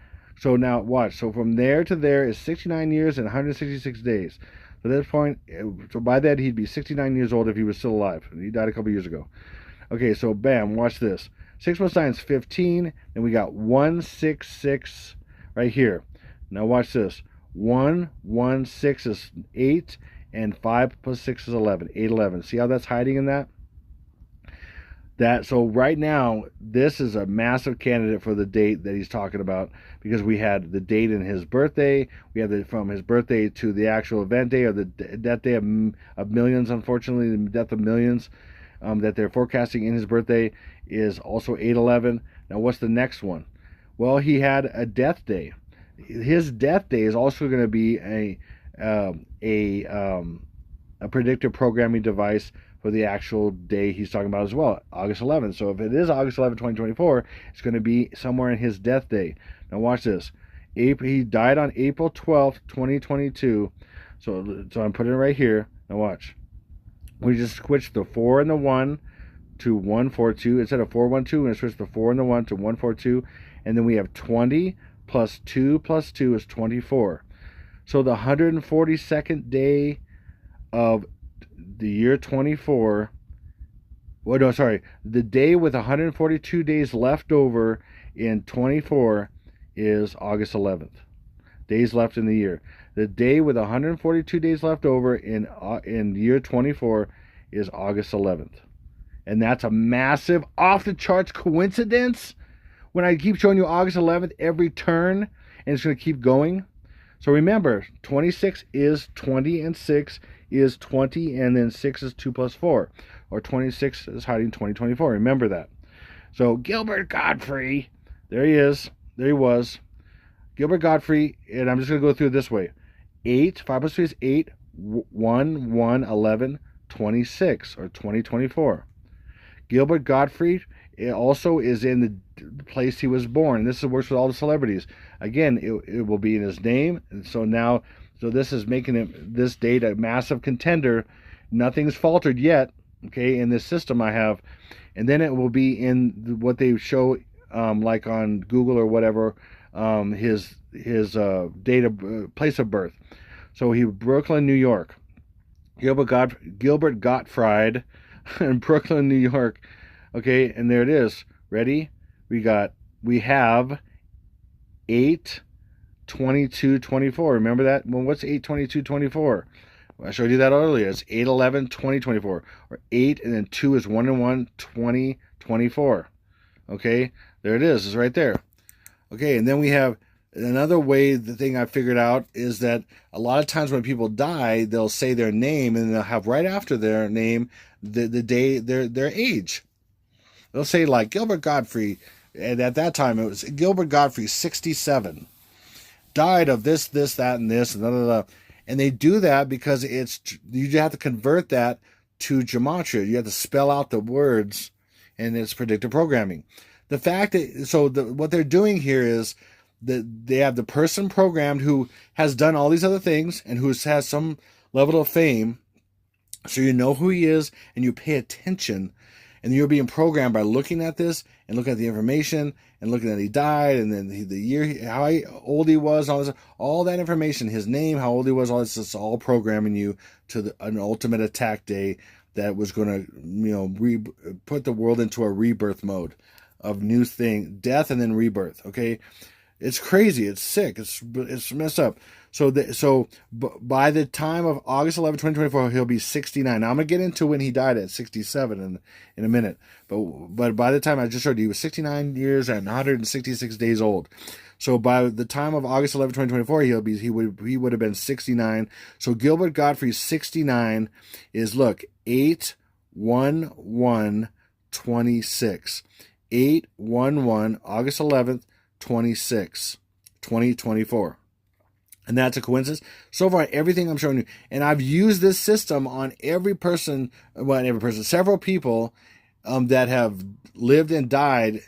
Speaker 1: So now watch. So from there to there is 69 years and 166 days. So at this point, so by that he'd be 69 years old if he was still alive. He died a couple years ago. Okay, so bam, watch this. 6 plus 9 is 15, and we got 166 right here. Now watch this. 116 is 8, and 5 plus 6 is 11. 811. See how that's hiding in that? So right now, this is a massive candidate for the date that he's talking about, because we had the date in his birthday, we have from his birthday to the actual event day, or the death day of millions. Unfortunately, the death of millions that they're forecasting in his birthday is also 811. Now, what's the next one? Well, he had a death day. His death day is also going to be a predictive programming device for the actual day he's talking about as well, August 11th. So if it is August 11th, 2024, it's going to be somewhere in his death day. Now watch this. He died on April 12th, 2022. So I'm putting it right here. Now watch. We just switched the 4 and the 1 to 142. Instead of 412, we're going to switch the 4 and the 1 to 142. And then we have 20 plus 2 is 24. So the 142nd day of the year 24, well, no, sorry, the day with 142 days left over in 24 is August 11th. Days left in the year. The day with 142 days left over in year 24 is August 11th. And that's a massive off-the-charts coincidence when I keep showing you August 11th every turn, and it's going to keep going. So remember, 26 is 20, and 6 is 20, and then 6 is 2 plus 4. Or 26 is hiding 2024. Remember that. So Gilbert Gottfried, there he is. There he was. Gilbert Gottfried, and I'm just going to go through it this way. 8, 5 plus 3 is 8, 1, 1, 11, 26, or 2024. Gilbert Gottfried also is in the place he was born. This works with all the celebrities. Again, it will be in his name. And so this is making this date a massive contender. Nothing's faltered yet, okay, in this system I have. And then it will be in what they show, like on Google or whatever, his date of place of birth. So he Brooklyn, New York. Gilbert Gottfried in Brooklyn, New York. Okay, and there it is. Ready? We have 8, 22, 24. Remember that? Well, what's 8, 22, 24? I showed you that earlier. It's 8, 11, 20, 24. Or 8 and then 2 is 1 and 1, 20, 24. Okay, there it is. It's right there. Okay, and then we have another way. The thing I figured out is that a lot of times when people die, they'll say their name and they'll have right after their name the day their age. They'll say like Gilbert Gottfried, and at that time it was Gilbert Gottfried, 67, died of this, that, and this, and blah, blah, blah. And they do that because you have to convert that to gematria. You have to spell out the words, and it's predictive programming. The fact that what they're doing here is that they have the person programmed who has done all these other things and who has some level of fame, so you know who he is and you pay attention. And you're being programmed by looking at this and looking at the information and looking at he died and then the year, how old he was, all that information, his name, how old he was, all this is all programming you to an ultimate attack day that was going to, put the world into a rebirth mode of new thing, death and then rebirth. Okay, it's crazy, it's sick, it's messed up. So by the time of August 11, 2024, he'll be 69. Now, I'm going to get into when he died at 67 in a minute. But by the time I just showed you, he was 69 years and 166 days old. So by the time of August 11, 2024, he would have been 69. So Gilbert Gottfried 69 is, look, 8/1/1/26. 8/1/1, August 11th, 26, 2024. And that's a coincidence. So far, everything I'm showing you, and I've used this system on several people that have lived and died,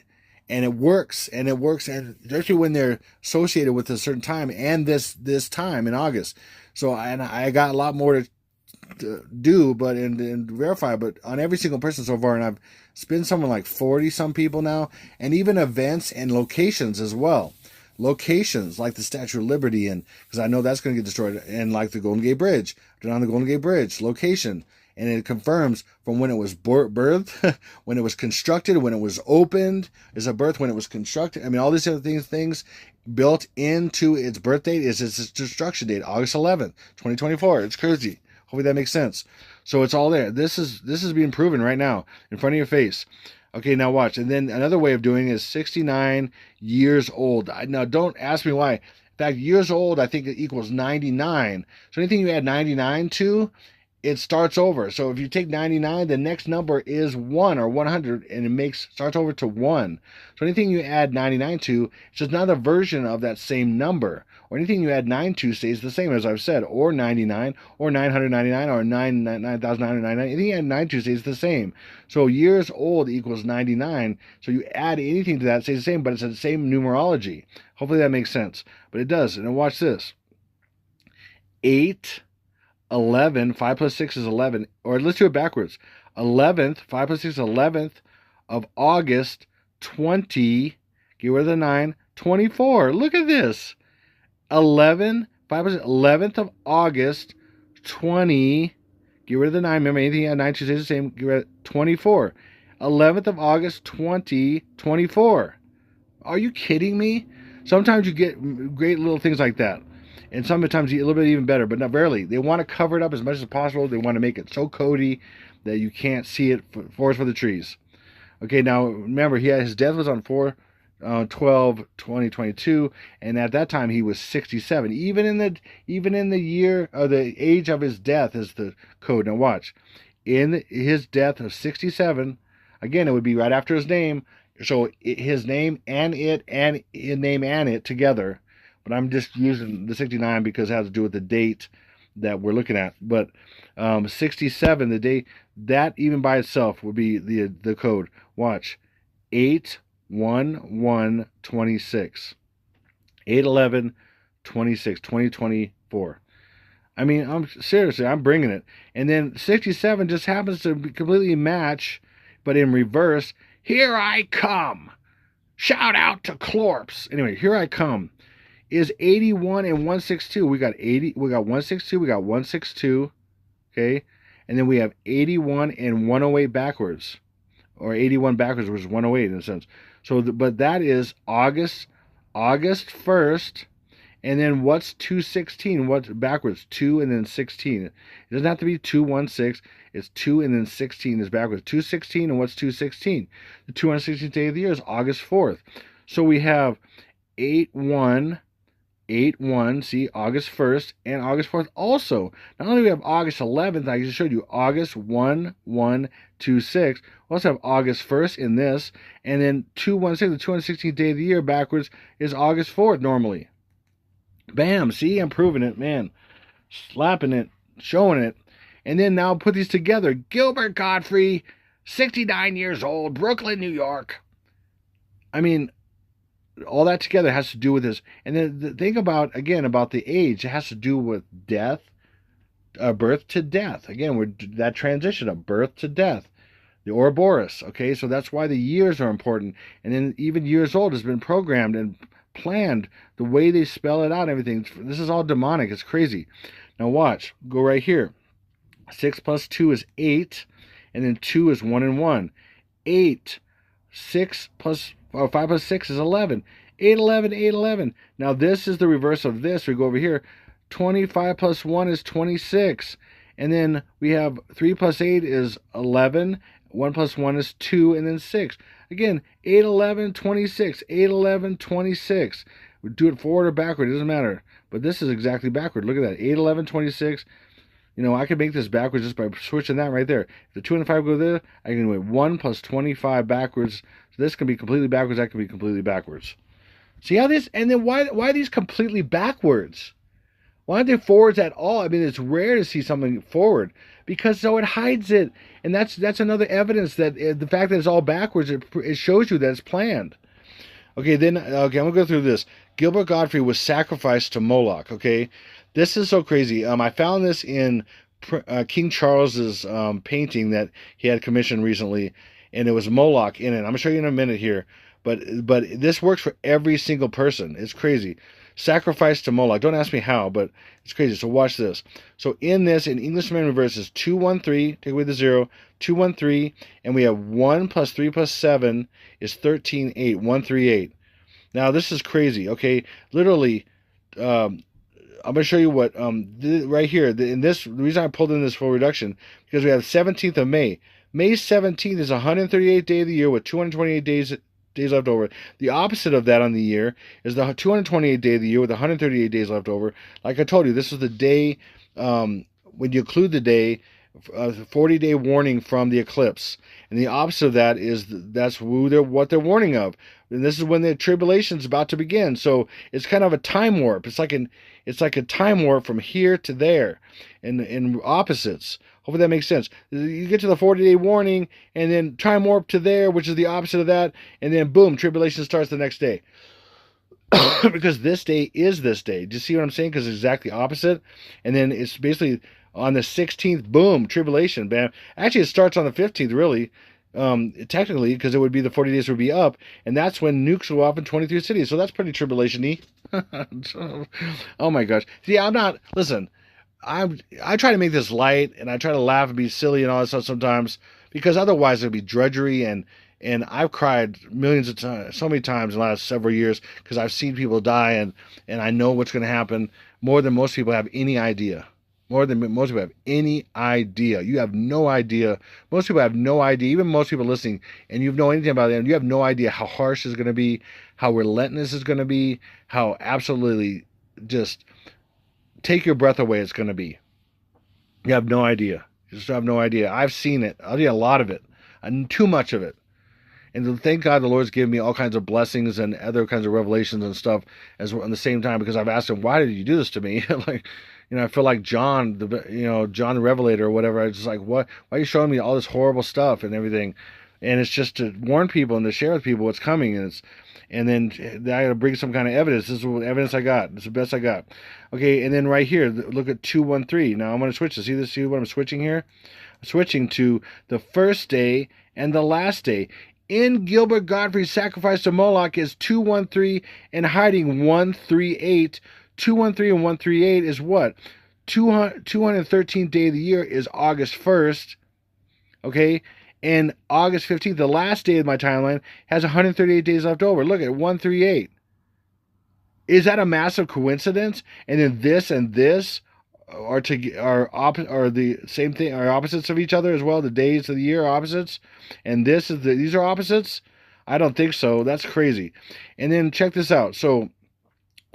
Speaker 1: and it works, and especially when they're associated with a certain time, and this time in August. So, and I got a lot more to do, but and verify, but on every single person so far, and I've been someone like 40 some people now, and even events and locations as well. Locations like the Statue of Liberty, and because I know that's going to get destroyed, and like the Golden Gate Bridge, on the Golden Gate Bridge location, and it confirms from when it was birthed, when it was constructed, when it was opened, is a birth, when it was constructed. I mean, all these other things built into its birth date is its destruction date, August 11th, 2024. It's crazy. Hopefully that makes sense. So it's all there. This is being proven right now in front of your face. Okay, now watch. And then another way of doing it is 69 years old. Now, don't ask me why. In fact, years old, I think it equals 99. So anything you add 99 to, it starts over. So if you take 99, the next number is 1 or 100, and it starts over to 1. So anything you add 99 to, it's just another version of that same number. Or anything you add 9 to stays the same, as I've said, or 99, or 999, or 9,999. Anything you add 9 to stays the same. So years old equals 99. So you add anything to that, it stays the same, but it's the same numerology. Hopefully that makes sense. But it does. And watch this. 8, 11, 5 plus 6 is 11, or let's do it backwards. 11th, 5 plus 6 is 11th of August 20, get rid of the 9, 24. Look at this. 11, 5 plus 11th of August 20, get rid of the 9, remember anything at 9 stays the same, get rid of 24. 11th of August 2024. Are you kidding me? Sometimes you get great little things like that. And sometimes a little bit even better, but not rarely. They want to cover it up as much as possible. They want to make it so cody that you can't see it, forest for the trees. Okay, now remember, his death was on 4/12/2022, and at that time he was 67. Even in the year or the age of his death is the code. Now watch, in his death of 67, again it would be right after his name. So his name and his name and it together. But I'm just using the 69 because it has to do with the date that we're looking at. But 67, the date, that even by itself would be the code. Watch. 8/11/26. 8/11/26, 2024. I mean, I'm bringing it. And then 67 just happens to completely match, but in reverse. Here I come. Shout out to Clorps. Anyway, here I come. Is 81 and 162. We got 80, we got 162, we got 162, okay? And then we have 81 and 108 backwards. Or 81 backwards, which is 108 in a sense. So, but that is August 1st, and then what's 216? What's backwards? 2 and then 16. It doesn't have to be 216. It's 2 and then 16 is backwards. 216, and what's 216? The 216th day of the year is August 4th. So we have 8/1, 8/1, see, August 1st and August 4th also. Not only do we have August 11th, I just showed you August 1/1/26. We also have August 1st in this, and then 216, the 216th day of the year backwards is August 4th normally. Bam, see, I'm proving it, man. Slapping it, showing it. And then now put these together. Gilbert Gottfried, 69 years old, Brooklyn, New York. I mean, all that together has to do with this. And then think about, again, about the age. It has to do with death, birth to death. Again, we're that transition of birth to death. The Oroboros, okay? So that's why the years are important. And then even years old has been programmed and planned. The way they spell it out, everything. This is all demonic. It's crazy. Now watch. Go right here. 6 plus 2 is 8. And then 2 is 1 and 1. 8. 6 plus... 5 plus 6 is 11. 8/11, 8/11. Now this is the reverse of this. We go over here. 25 plus 1 is 26. And then we have 3 plus 8 is 11. 1 plus 1 is 2, and then 6. Again, 8/11, 26. 8/11, 26. We do it forward or backward. It doesn't matter. But this is exactly backward. Look at that. 8/11, 26. You know, I could make this backwards just by switching that right there. If the 2 and the 5 go there, I can do 1 plus 25 backwards. So this can be completely backwards. That can be completely backwards. See how this, and then why are these completely backwards? Why aren't they forwards at all? I mean, it's rare to see something forward because so it hides it. And that's another evidence that the fact that it's all backwards, it shows you that it's planned. Okay, then, okay, I'm going to go through this. Gilbert Gottfried was sacrificed to Moloch, okay? This is so crazy. I found this in King Charles's painting that he had commissioned recently, and it was Moloch in it. I'm going to show you in a minute here, but this works for every single person. It's crazy. Sacrifice to Moloch. Don't ask me how, but it's crazy. So watch this. So in this, in English Main Reverse, is 213, take away the 0, 213, and we have 1 plus 3 plus 7 is 13, 8, 138. Now this is crazy, okay? Literally, I'm going to show you what, right here, in this, the reason I pulled in this full reduction, because we have 17th of May. May 17th is 138th day of the year with 228 days left over. The opposite of that on the year is the 228th day of the year with 138 days left over. Like I told you, this is the day, when you include the day, 40-day warning from the eclipse. And the opposite of that is what they're warning of. And this is when the tribulation is about to begin. So it's kind of a time warp. It's like a time warp from here to there, in opposites. Hopefully that makes sense. You get to the 40-day warning, and then time warp to there, which is the opposite of that, and then boom, tribulation starts the next day. Because this day is this day. Do you see what I'm saying? Because it's exactly opposite. And then it's basically On the 16th, boom, tribulation, bam. Actually, it starts on the 15th, really, technically, because it would be the 40 days would be up, and that's when nukes go off in 23 cities. So that's pretty tribulation-y. Oh my gosh. See, I'm not. Listen, I try to make this light, and I try to laugh and be silly and all that stuff sometimes, because otherwise it'd be drudgery, and I've cried millions of times, so many times in the last several years, because I've seen people die, and I know what's going to happen more than most people have any idea. More than most people have any idea. You have no idea. Most people have no idea. Even most people listening, and you know anything about them, you have no idea how harsh it's going to be, how relentless it's going to be, how absolutely just take your breath away it's going to be. You have no idea. You just have no idea. I've seen it. I've seen a lot of it, and too much of it. And thank God the Lord's given me all kinds of blessings and other kinds of revelations and stuff as well, at the same time, because I've asked him, why did you do this to me? Like, I feel like John, John the Revelator or whatever. I was just like, what? Why are you showing me all this horrible stuff and everything? And it's just to warn people and to share with people what's coming. And then I got to bring some kind of evidence. This is what evidence I got. It's the best I got. Okay, and then right here, look at 213. Now I'm going to switch this. See what I'm switching here? I'm switching to the first day and the last day. In Gilbert Gottfried's sacrifice to Moloch is 213 and hiding 138. 213 and 138 is what? 213th day of the year is August 1st. Okay? And August 15th, the last day of my timeline, has 138 days left over. Look at 138. Is that a massive coincidence? And then this and this are the same thing, are opposites of each other as well. The days of the year are opposites, and these are opposites. I don't think so. That's crazy. And then check this out. So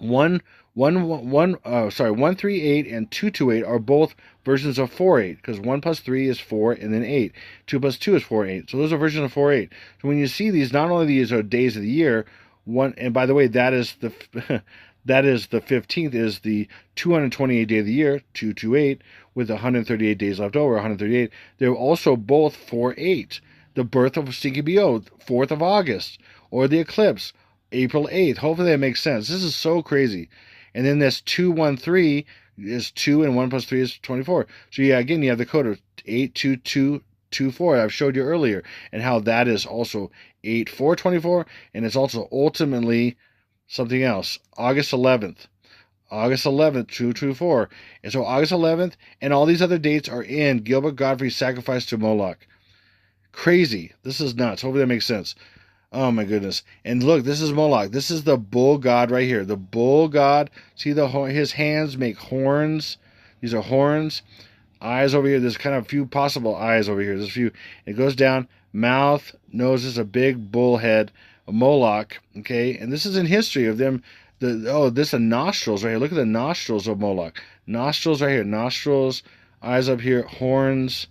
Speaker 1: 138 and 228 are both versions of 48, because 1 plus 3 is 4 and then 8. 2 plus 2 is 4 and 8. So those are versions of 4 8. So when you see these, not only these are days of the year, and by the way, that is the 15th is the 228 day of the year, 228, with 138 days left over, 138. They're also both 4/8. The birth of Stinky BO, 4th of August, or the eclipse, April 8th. Hopefully that makes sense. This is so crazy. And then this 213 is 2, and 1 plus 3 is 24. So yeah, again, you have the code of 82224 I've showed you earlier, and how that is also 8424, and it's also ultimately something else. August 11th, 224. And so August 11th, and all these other dates are in Gilbert Gottfried's sacrifice to Moloch. Crazy. This is nuts. Hopefully that makes sense. Oh my goodness. And look, this is Moloch. This is the bull god right here. The bull god. See his hands make horns. These are horns. Eyes over here. There's kind of a few possible eyes over here. There's a few. It goes down. Mouth, nose is a big bull head. A Moloch. Okay. And this is in history of them. This are nostrils right here. Look at the nostrils of Moloch. Nostrils right here. Nostrils. Eyes up here. Horns.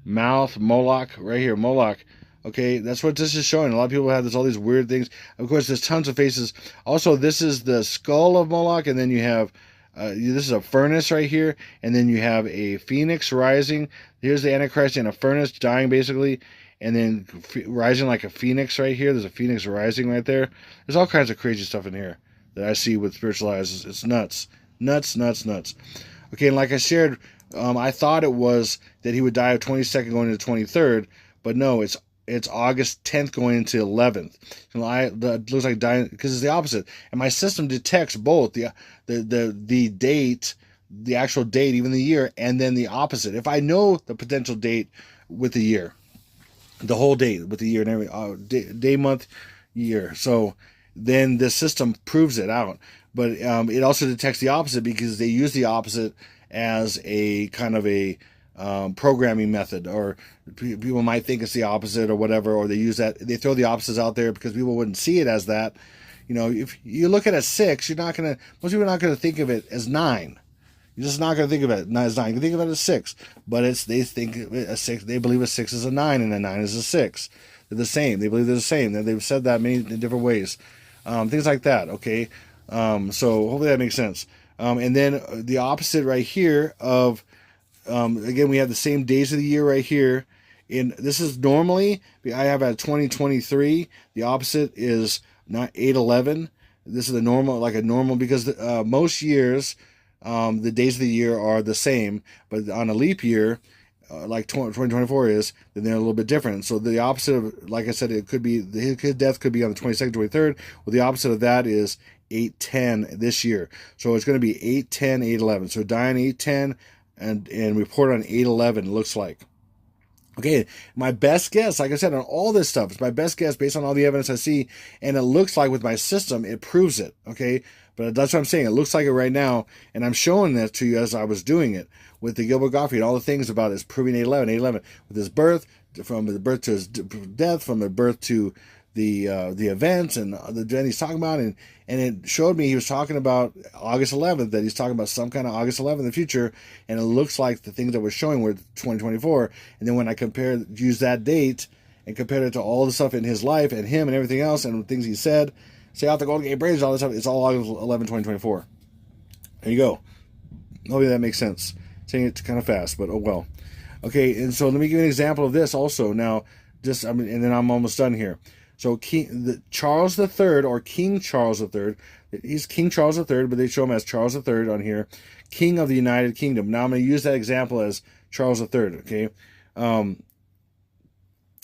Speaker 1: Mouth. Moloch right here. Moloch. Okay, that's what this is showing. A lot of people have all these weird things. Of course, there's tons of faces. Also, this is the skull of Moloch, and then you have, this is a furnace right here, and then you have a phoenix rising. Here's the Antichrist in a furnace, dying basically, and then rising like a phoenix right here. There's a phoenix rising right there. There's all kinds of crazy stuff in here that I see with spiritual eyes. It's nuts. Nuts, nuts, nuts. Okay, and like I shared, I thought it was that he would die of 22nd going into 23rd, but no, it's August 10th going into 11th. That looks like dying because it's the opposite. And my system detects both the date, the actual date, even the year, and then the opposite. If I know the potential date with the year, the whole date with the year and everything, day, month, year. So then the system proves it out. But it also detects the opposite because they use the opposite as a kind of a programming method, or people might think it's the opposite or whatever, or they use that, they throw the opposites out there because people wouldn't see it as that. If you look at a 6, most people are not going to think of it as 9. You're just not going to think of it as 9. You can think of it as 6, but they think a 6. They believe a 6 is a 9 and a 9 is a 6. They're the same. They believe they're the same. They've said that many different ways. Things like that. Okay, so hopefully that makes sense. And then the opposite right here of again, we have the same days of the year right here. And this is normally, I have at 2023. The opposite is not 8/11. This is the normal, like a normal, because most years, the days of the year are the same, but on a leap year, like 2024 is, then they're a little bit different. So the opposite of, like I said, it could be, his death could be on the 22nd, 23rd. Well, the opposite of that is 8/10 this year. So it's going to be 8/10, 8/11. So die on 8/10 and report on 8/11, it looks like. Okay, my best guess, like I said, on all this stuff, it's my best guess based on all the evidence I see, and it looks like with my system, it proves it, okay? But that's what I'm saying. It looks like it right now, and I'm showing that to you as I was doing it with the Gilbert Gottfried and all the things about this proving 8/11, 8/11, with his birth, from the birth to his death, from the birth to the events, and the event he's talking about, and it showed me he was talking about August 11th, that he's talking about some kind of August 11th in the future, and it looks like the things that we're showing were 2024, and then when I use that date, and compared it to all the stuff in his life, and him, and everything else, and things he said, say out the Golden Gate Bridge, all this stuff, it's all August 11, 2024. There you go. Hopefully that makes sense. Saying it kind of fast, but oh well. Okay, and so let me give you an example of this also. Now, and then I'm almost done here. So Charles III, or King Charles III, he's King Charles III, but they show him as Charles III on here, King of the United Kingdom. Now I'm going to use that example as Charles III, okay? And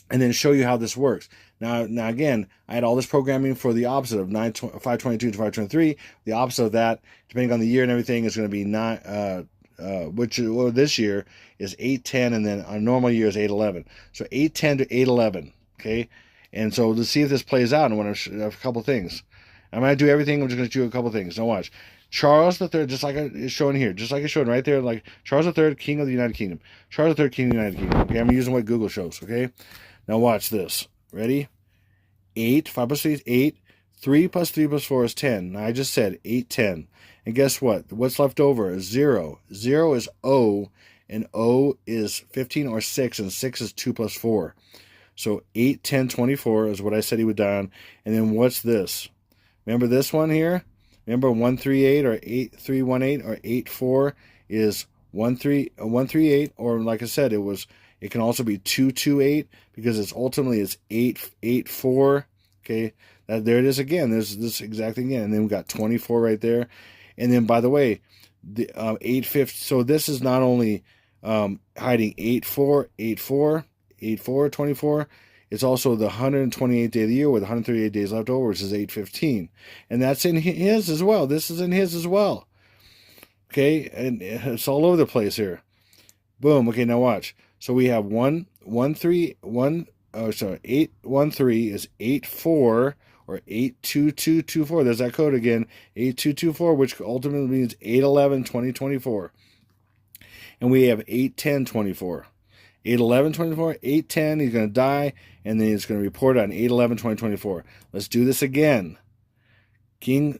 Speaker 1: then show you how this works. Now again, I had all this programming for the opposite of 522 to 523. The opposite of that, depending on the year and everything, is going to be this year is 8/10, and then a normal year is 8/11. So 8/10 to 8/11, okay? And so let's see if this plays out. I want to show a couple things. I'm going to do everything. I'm just going to do a couple things. Now watch. Charles III, just like it's showing here, just like it's showing right there, like Charles III, King of the United Kingdom. Charles III, King of the United Kingdom. Okay, I'm using what Google shows, okay? Now watch this. Ready? 8, 5 plus 3 is 8. 3 plus 3 plus 4 is 10. Now I just said 8/10. And guess what? What's left over is 0. 0 is O, and O is 15 or 6, and 6 is 2 plus 4. So 8/10/24 is what I said he would die on. And then what's this? Remember this one here? Remember 138 or 8318 or 84 is 138, or like I said, it can also be 228, because it's ultimately 884. Okay, there it is again. There's this exact thing again, and then we got 24 right there. And then by the way, the 850. So this is not only hiding 84, 24. It's also the 128th day of the year with 138 days left over, which is 815. And that's in his as well. This is in his as well. Okay, and it's all over the place here. Boom. Okay, now watch. So we have 813 is 84 or 82224. There's that code again, 8224, which ultimately means 8/11/2024. And we have 8/10/24. 8/11/24, 8/10, he's going to die, and then he's going to report on 8/11/2024. Let's do this again.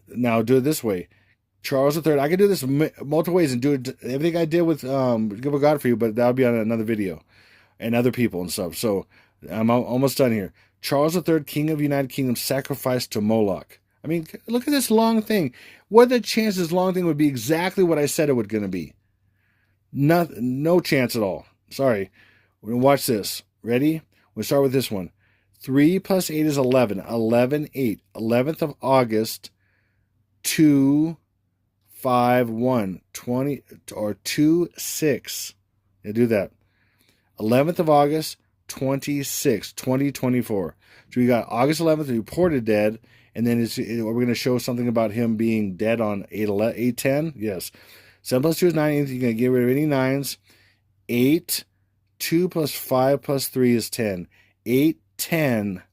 Speaker 1: Now do it this way. Charles III, I could do this multiple ways and do it, everything I did with Gilbert Gottfried, but that'll be on another video, and other people and stuff. So I'm almost done here. Charles III, King of the United Kingdom, sacrificed to Moloch. I mean, look at this long thing. What are the chances this long thing would be exactly what I said it was going to be? No chance at all. Sorry. We're going to watch this. Ready? We'll start with this one. 3 plus 8 is 11. 11/8. 11th of August, 2/5/1. 20 or 2/6. Yeah, do that. 11th of August, 2024. So we got August 11th, reported dead, and then we're going to show something about him being dead on 8/10. Yes. 7 plus 2 is 9. You're going to get rid of any 9s. 8. 2 plus 5 plus 3 is 10. 8/10.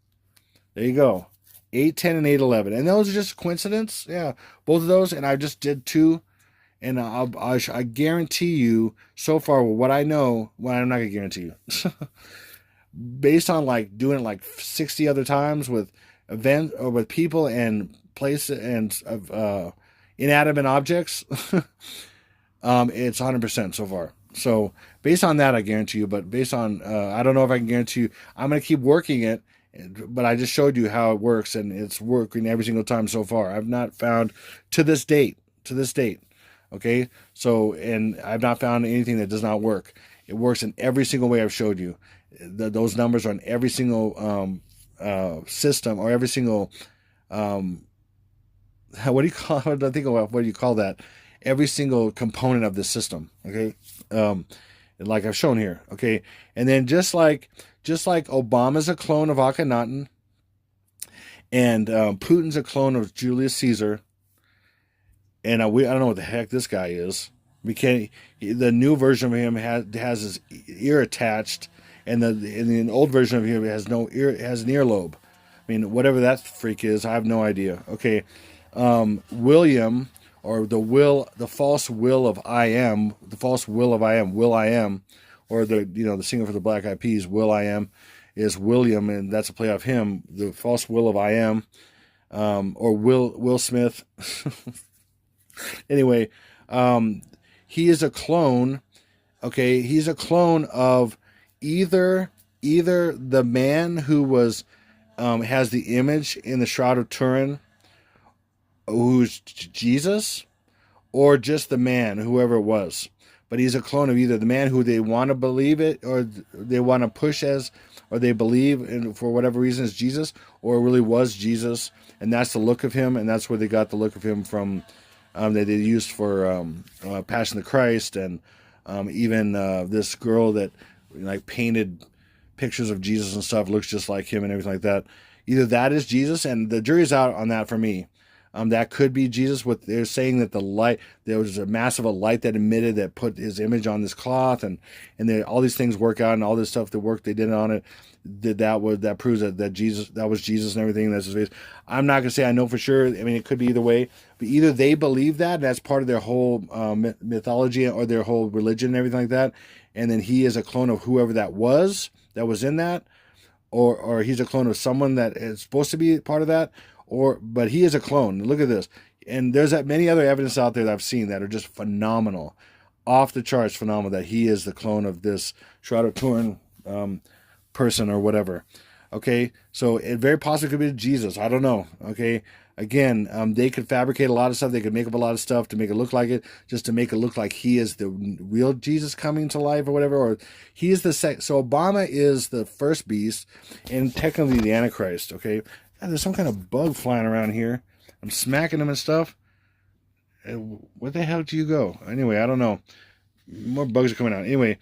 Speaker 1: There you go. 8/10 and 8/11. And those are just coincidence. Yeah, both of those. And I just did 2. And I guarantee you, so far, what I know, well, I'm not going to guarantee you. Based on like doing it like 60 other times with events or with people and places and inanimate objects, it's 100% so far. So based on that, I guarantee you, but based on, I don't know if I can guarantee you, I'm going to keep working it, but I just showed you how it works, and it's working every single time so far. I've not found to this date, okay? So, and I've not found anything that does not work. It works in every single way I've showed you. Those numbers are on every single system, or every single, what do you call that? every single component of the system. Okay, like I've shown here. Okay, and then just like Obama's a clone of Akhenaten, and Putin's a clone of Julius Caesar, and I don't know what the heck this guy is. We can't. The new version of him has his ear attached, and the old version of him has no ear. Has an earlobe. I mean, whatever that freak is, I have no idea. Okay, William, or the false will of I am, Will I Am, or the singer for the Black Eyed Peas, Will I Am, is William, and that's a play off him. The false will of I Am, or Will Smith. Anyway, he is a clone. Okay, he's a clone of either the man who was has the image in the Shroud of Turin, who's Jesus, or just the man, whoever it was. But he's a clone of either the man who they want to believe it, or they want to push as, or they believe in for whatever reason is Jesus, or it really was Jesus, and that's the look of him, and that's where they got the look of him from, that they used for Passion of the Christ, and even this girl that like painted pictures of Jesus and stuff looks just like him and everything like that. Either that is Jesus, and the jury's out on that for me. That could be Jesus. They're saying that there was a massive light that emitted that put his image on this cloth, and all these things work out, and all this stuff, the work they did on it, that proves that Jesus, that was Jesus and everything. That's his face. I'm not gonna say I know for sure. I mean, it could be either way, but either they believe that, and that's part of their whole mythology or their whole religion and everything like that, and then he is a clone of whoever that was in that, or he's a clone of someone that is supposed to be part of that. But he is a clone. Look at this. And there's that many other evidence out there that I've seen that are just phenomenal, off the charts phenomenal, that he is the clone of this Shroud of Turin person or whatever. Okay, so it very possibly could be Jesus. I don't know. Okay, again, they could fabricate a lot of stuff. They could make up a lot of stuff to make it look like it, just to make it look like he is the real Jesus coming to life or whatever. Or he is so Obama is the first beast and technically the Antichrist. Okay. There's some kind of bug flying around here. I'm smacking them and stuff. Where the hell do you go? Anyway, I don't know. More bugs are coming out. Anyway,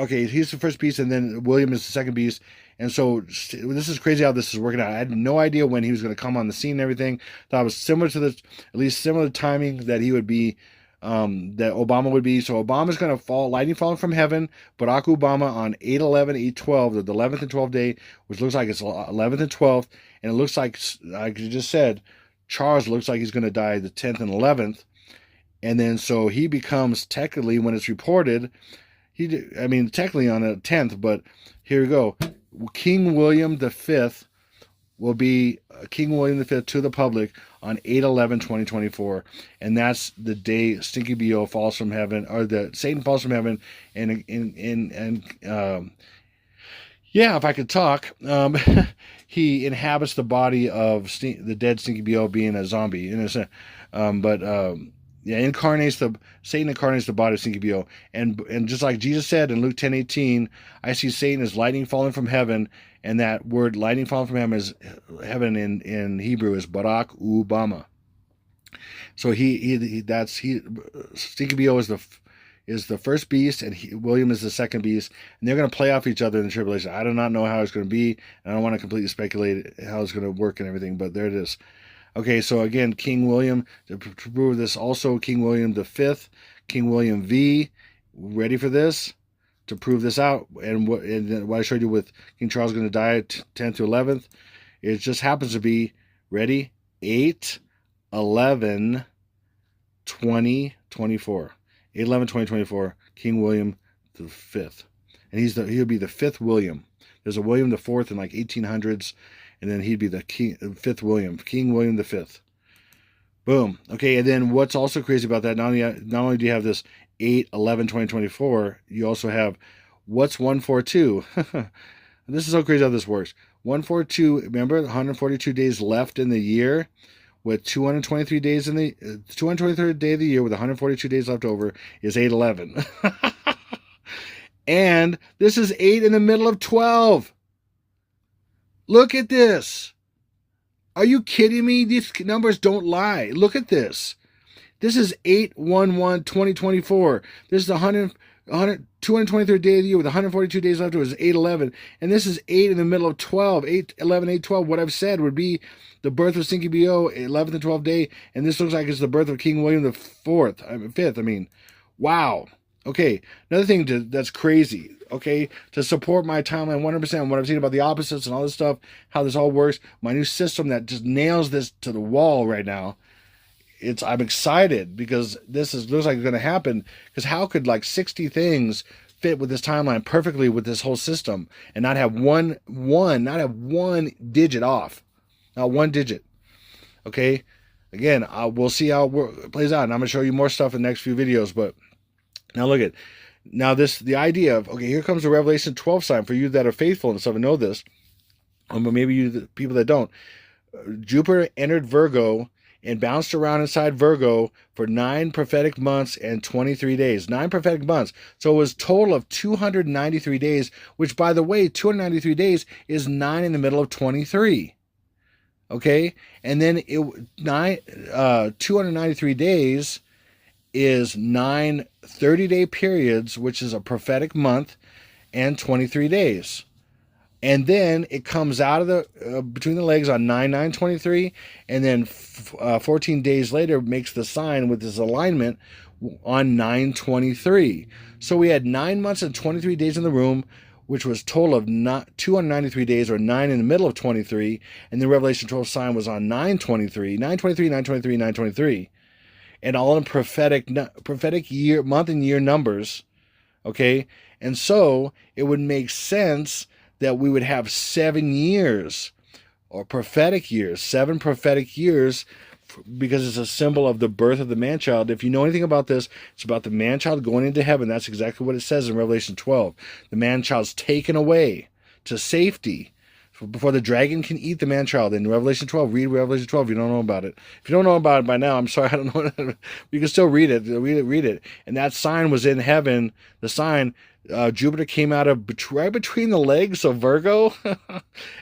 Speaker 1: he's the first beast, and then William is the second beast. And so this is crazy how this is working out. I had no idea when he was going to come on the scene and everything. Thought it was similar to at least similar timing that he would be, that Obama would be. So Obama's going to fall, lightning falling from heaven. Barack Obama on 8/11, 8/12, the 11th and 12th day, which looks like it's 11th and 12th. And it looks like you just said, Charles looks like he's going to die the 10th and 11th. And then so he becomes technically, when it's reported, technically on the 10th, but here we go. King William V will be King William V to the public on 8/11/2024, and that's the day Stinky B.O. falls from heaven, or the Satan falls from heaven, and if I could talk, he inhabits the body of the dead Stinky B.O. being a zombie, Satan incarnates the body of Stinky B.O. and just like Jesus said in Luke 10:18, I see Satan as lightning falling from heaven. And that word lightning falling from heaven in Hebrew is Barak Ubama. So Stinky B.O. is the first beast, and William is the second beast, and they're going to play off each other in the tribulation. I do not know how it's going to be, and I don't want to completely speculate how it's going to work and everything, but there it is. Okay, so again, King William, to prove this, also King William V, King William V, ready for this? To prove this out, and what I showed you with King Charles going to die 10th to 11th, it just happens to be, ready, 8/11/2024. 8/11/2024, King William V, and he'll be the fifth William. There's a William IV in like 1800s, and then he'd be the fifth William, King William V. Boom. Okay, and then what's also crazy about that? Not only do you have this 8/11/2024, you also have what's 142. This is so crazy how this works. 142. Remember, 142 days left in the year, with 223 days in the 223rd day of the year with 142 days left over is 8/11. And this is 8 in the middle of 12. Look at this. Are you kidding me? These numbers don't lie. Look at this. This is 8/11/2024. This is the 223rd day of the year with 142 days left. It was 8/11. And this is 8 in the middle of 12. 8/11, 8/12. What I've said would be the birth of CBO, 11th and 12th day. And this looks like it's the birth of King William the 5th. I mean, wow. Okay, another thing that's crazy, okay, to support my timeline 100%, what I've seen about the opposites and all this stuff, how this all works, my new system that just nails this to the wall right now. I'm excited because looks like it's going to happen, because how could like 60 things fit with this timeline perfectly with this whole system and not have one digit off, not one digit, okay? Again, we'll see how it plays out, and I'm going to show you more stuff in the next few videos, but now look at, the idea of, okay, here comes the Revelation 12 sign for you that are faithful and stuff and know this, but maybe you, the people that don't. Jupiter entered Virgo and bounced around inside Virgo for 9 prophetic months and 23 days. 9 prophetic months. So it was a total of 293 days, which, by the way, 293 days is 9 in the middle of 23. Okay? And then 293 days is 9 30-day periods, which is a prophetic month, and 23 days. And then it comes out of the between the legs on 9/9/23, and then 14 days later makes the sign with this alignment on 9/23. So we had 9 months and 23 days in the room, which was total of 293 days, or 9 in the middle of 23, and the Revelation 12 sign was on 9/23, 9/23, 9/23, 9/23, and all in prophetic year, month and year numbers. Okay, and so it would make sense that we would have 7 years, or prophetic years, 7 prophetic years, because it's a symbol of the birth of the man-child. If you know anything about this, it's about the man-child going into heaven. That's exactly what it says in Revelation 12. The man-child's taken away to safety before the dragon can eat the man-child. In Revelation 12, read Revelation 12 if you don't know about it. If you don't know about it by now, I'm sorry, I don't know. You can still read it. Read it. And that sign was in heaven. The sign, Jupiter came out of right between the legs of Virgo,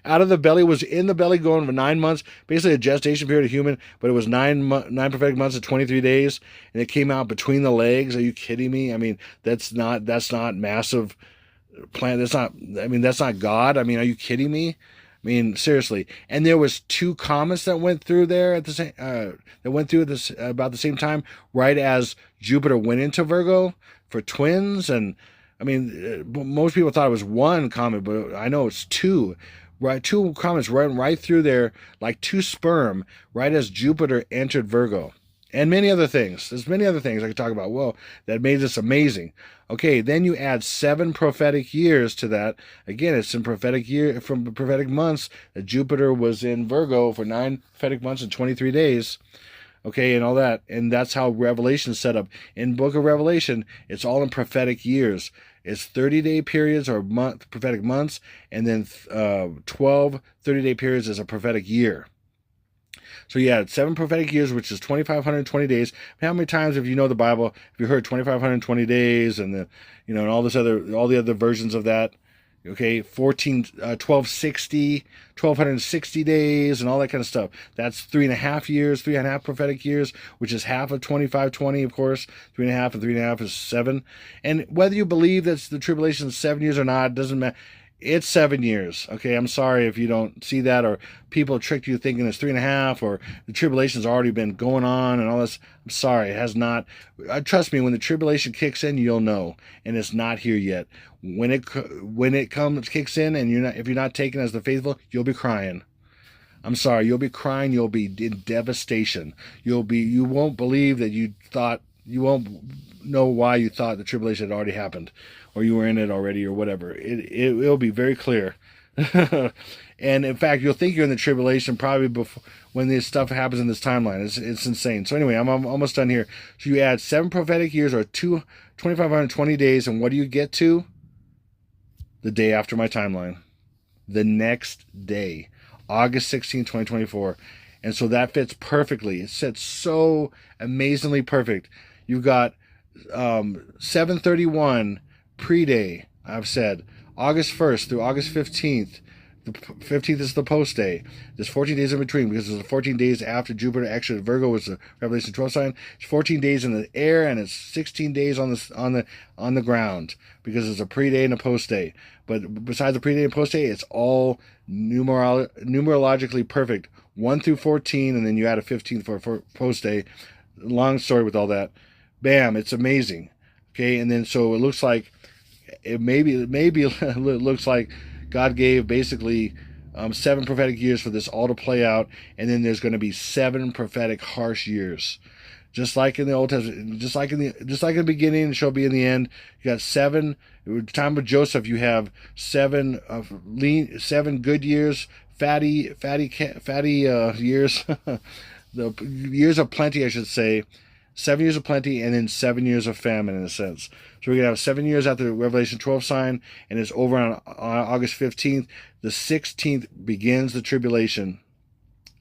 Speaker 1: out of the belly, was in the belly going for 9 months, basically a gestation period of human, but it was 9 prophetic months and 23 days, and it came out between the legs. Are you kidding me? I mean, that's not massive plan. That's not God. I mean, are you kidding me? I mean, seriously. And there was 2 comets that went through there at the same about the same time, right as Jupiter went into Virgo for twins. And I mean, most people thought it was 1 comet, but I know it's 2. Right, 2 comets right through there, like 2 sperm, right as Jupiter entered Virgo. And many other things. There's many other things I could talk about. Well, that made this amazing. Okay, then you add 7 prophetic years to that. Again, it's in prophetic months that Jupiter was in Virgo for 9 prophetic months and 23 days. Okay, and all that. And that's how Revelation is set up. In Book of Revelation, it's all in prophetic years. It's 30-day periods or prophetic months, and then 12 30-day periods is a prophetic year. So you had 7 prophetic years, which is 2,520 days. How many times have you know the Bible? Have you heard 2,520 days and and all the other versions of that? Okay, 1260, 1,260 days, and all that kind of stuff. That's 3.5 years, 3.5 prophetic years, which is half of 2,520, of course. 3.5 and 3.5 is 7. And whether you believe that the tribulation is 7 years or not, doesn't matter. It's 7 years. Okay, I'm sorry if you don't see that, or people tricked you thinking it's 3.5, or the tribulation's already been going on and all this. I'm sorry, it has not. Trust me, when the tribulation kicks in, you'll know, and it's not here yet. When it kicks in, and if you're not taken as the faithful, you'll be crying. I'm sorry, you'll be crying. You'll be in devastation. You won't believe that you won't know why you thought the tribulation had already happened, or you were in it already, or whatever. It'll be very clear. And in fact, you'll think you're in the tribulation probably before, when this stuff happens in this timeline. It's insane. So anyway, I'm almost done here. So you add 7 prophetic years, or 2,520 days, and what do you get to? The day after my timeline. The next day. August 16, 2024. And so that fits perfectly. It sits so amazingly perfect. You've got 7/31 pre-day, I've said. August 1st through August 15th, The 15th is the post day. There's 14 days in between because it's 14 days after Jupiter exited Virgo, was the Revelation 12 sign. It's 14 days in the air, and it's 16 days on the ground because it's a pre-day and a post-day. But besides the pre-day and post-day, it's all numerologically perfect. 1 through 14, and then you add a 15th for post-day. Long story with all that. Bam, it's amazing. Okay, and then so it looks like it maybe it looks like God gave basically 7 prophetic years for this all to play out, and then there's going to be 7 prophetic harsh years, just like in the Old Testament, just like in the beginning, and shall be in the end. You got 7. At the time of Joseph, you have 7 good years, fatty years, the years of plenty, I should say. 7 years of plenty, and then 7 years of famine, in a sense. So we're going to have 7 years after the Revelation 12 sign, and it's over on August 15th. The 16th begins the tribulation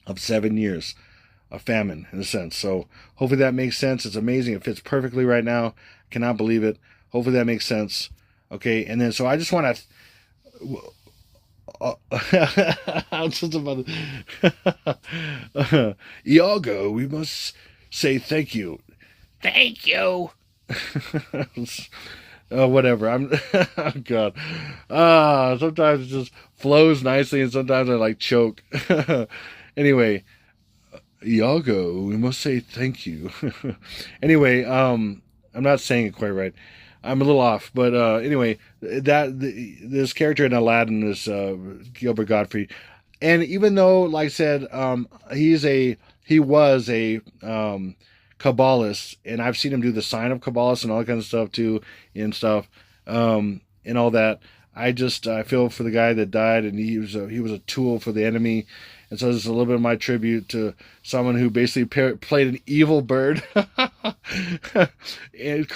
Speaker 1: of 7 years of famine, in a sense. So hopefully that makes sense. It's amazing. It fits perfectly right now. I cannot believe it. Hopefully that makes sense. Okay, and then so I just want to... I'm just about to... Iago, we must say thank you. Thank you. Oh, whatever. Oh, God. Sometimes it just flows nicely, and sometimes I like choke. Anyway, Iago, we must say thank you. Anyway, I'm not saying it quite right. I'm a little off, but anyway, this character in Aladdin is Gilbert Gottfried, and even though, like I said, he was a Kabbalist, and I've seen him do the sign of Kabbalist and all that kind of stuff too, and stuff, and all that. I feel for the guy that died, and he was a tool for the enemy. And so this is a little bit of my tribute to someone who basically played an evil bird.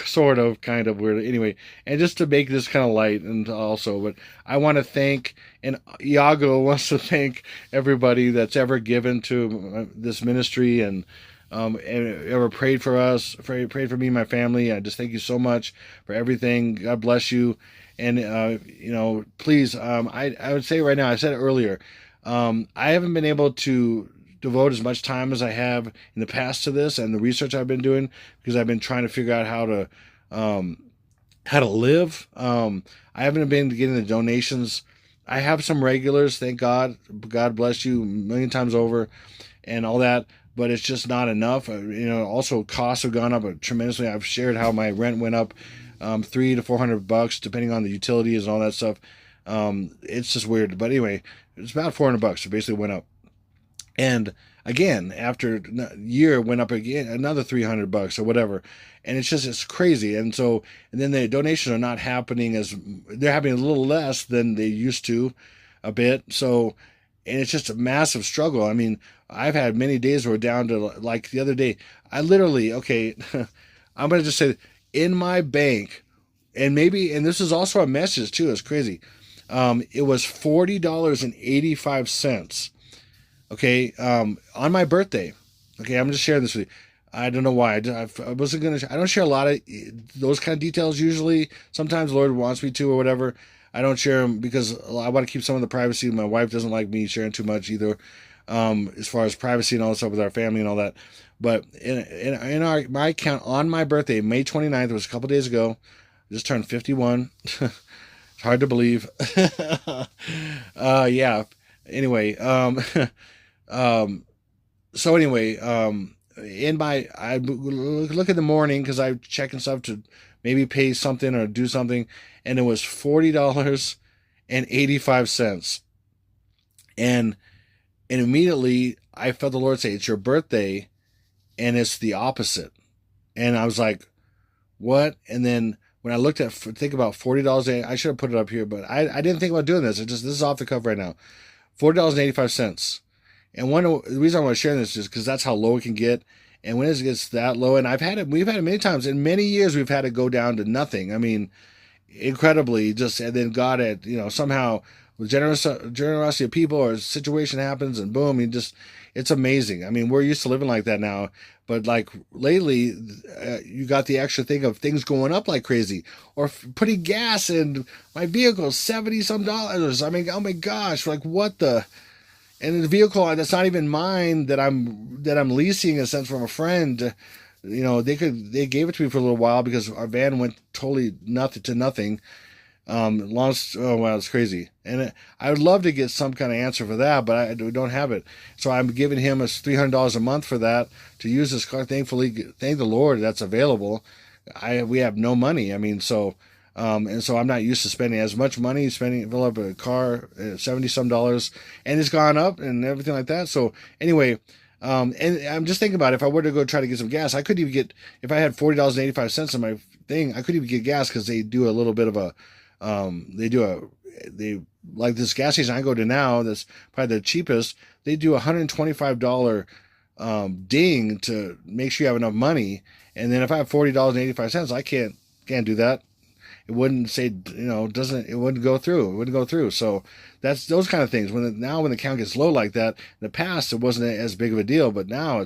Speaker 1: Sort of, kind of weird. Anyway, and just to make this kind of light, and also, but I want to thank, and Iago wants to thank everybody that's ever given to this ministry and ever prayed for us, prayed for me and my family. I just thank you so much for everything. God bless you. And, please, I would say right now, I said it earlier, I haven't been able to devote as much time as I have in the past to this and the research I've been doing, because I've been trying to figure out how to live. I haven't been getting the donations. I have some regulars, thank God. God bless you a million times over and all that, but it's just not enough. Also costs have gone up tremendously. I've shared how my rent went up $300 to $400 depending on the utilities and all that stuff. It's just weird, but anyway, it's about $400. It basically went up, and again after a year went up again another $300 or whatever, and it's crazy. And then the donations are not happening they're happening a little less than they used to, a bit. So, and it's just a massive struggle. I mean, I've had many days where we're down to, like the other day, I literally, okay, I'm gonna just say, in my bank, and this is also a message too. It's crazy. It was $40.85. Okay. On my birthday. Okay. I'm just sharing this with you. I don't know why. I wasn't going to, I don't share a lot of those kind of details usually. Sometimes the Lord wants me to or whatever. I don't share them because I want to keep some of the privacy. My wife doesn't like me sharing too much either. As far as privacy and all that stuff with our family and all that. But in my account on my birthday, May 29th, it was a couple days ago. I just turned 51. Hard to believe. Yeah. Anyway, so anyway, I look in the morning because I'm checking stuff to maybe pay something or do something, and it was $40.85. And immediately I felt the Lord say, it's your birthday, and it's the opposite. And I was like, what? And then when I think about $40, I should have put it up here, but I didn't think about doing this. this is off the cuff right now. $40.85. And the reason I want to share this is because that's how low it can get. And when it gets that low, and we've had it many times in many years, we've had to go down to nothing. I mean, incredibly, and then God had, somehow with generosity of people, or a situation happens and boom, it's amazing. I mean, we're used to living like that now, but like lately, you got the extra thing of things going up like crazy, or putting gas in my vehicle, $70 some. I mean, oh my gosh, like what the. And the vehicle that's not even mine, that I'm leasing in a sense from a friend, they gave it to me for a little while because our van went totally nothing. Oh wow, it's crazy. And I would love to get some kind of answer for that, but I don't have it. So I'm giving him $300 a month for that to use this car. Thankfully, thank the Lord that's available. We have no money. I mean, so. And so I'm not used to spending as much money, fill up a car, $70 some, and it's gone up and everything like that. So anyway, and I'm just thinking about it, if I were to go try to get some gas, I could even get, if I had $40.85 in my thing, I could even get gas because they do a little bit of a, like this gas station I go to now, that's probably the cheapest, they do $125 ding to make sure you have enough money. And then if I have $40.85, I can't do that. It wouldn't say, it wouldn't go through. So that's those kind of things. When the count gets low like that, in the past, it wasn't as big of a deal, but now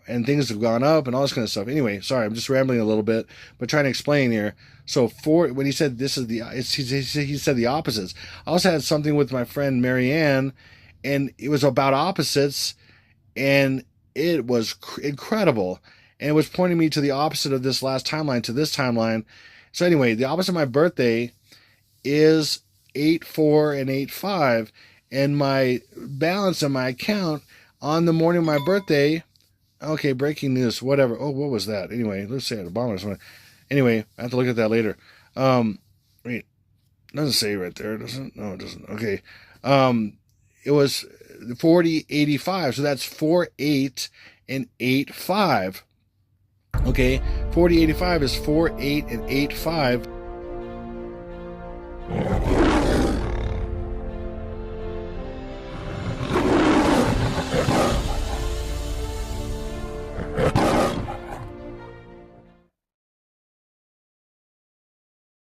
Speaker 1: and things have gone up and all this kind of stuff. Anyway, sorry, I'm just rambling a little bit, but trying to explain here. So when he said he said the opposites. I also had something with my friend Marianne, and it was about opposites, and it was incredible. And it was pointing me to the opposite of this last timeline to this timeline. So anyway, the opposite of my birthday is 8/4 and 8/5, and my balance in my account on the morning of my birthday. Okay, breaking news, whatever. Oh, what was that? Anyway, let's say Obama. Anyway, I have to look at that later. Wait, it doesn't say right there, does it? No, it doesn't. Okay, it was 40/85, so that's 4/8 and 8/5. Okay, 40/85 is 4/8 and 8/5.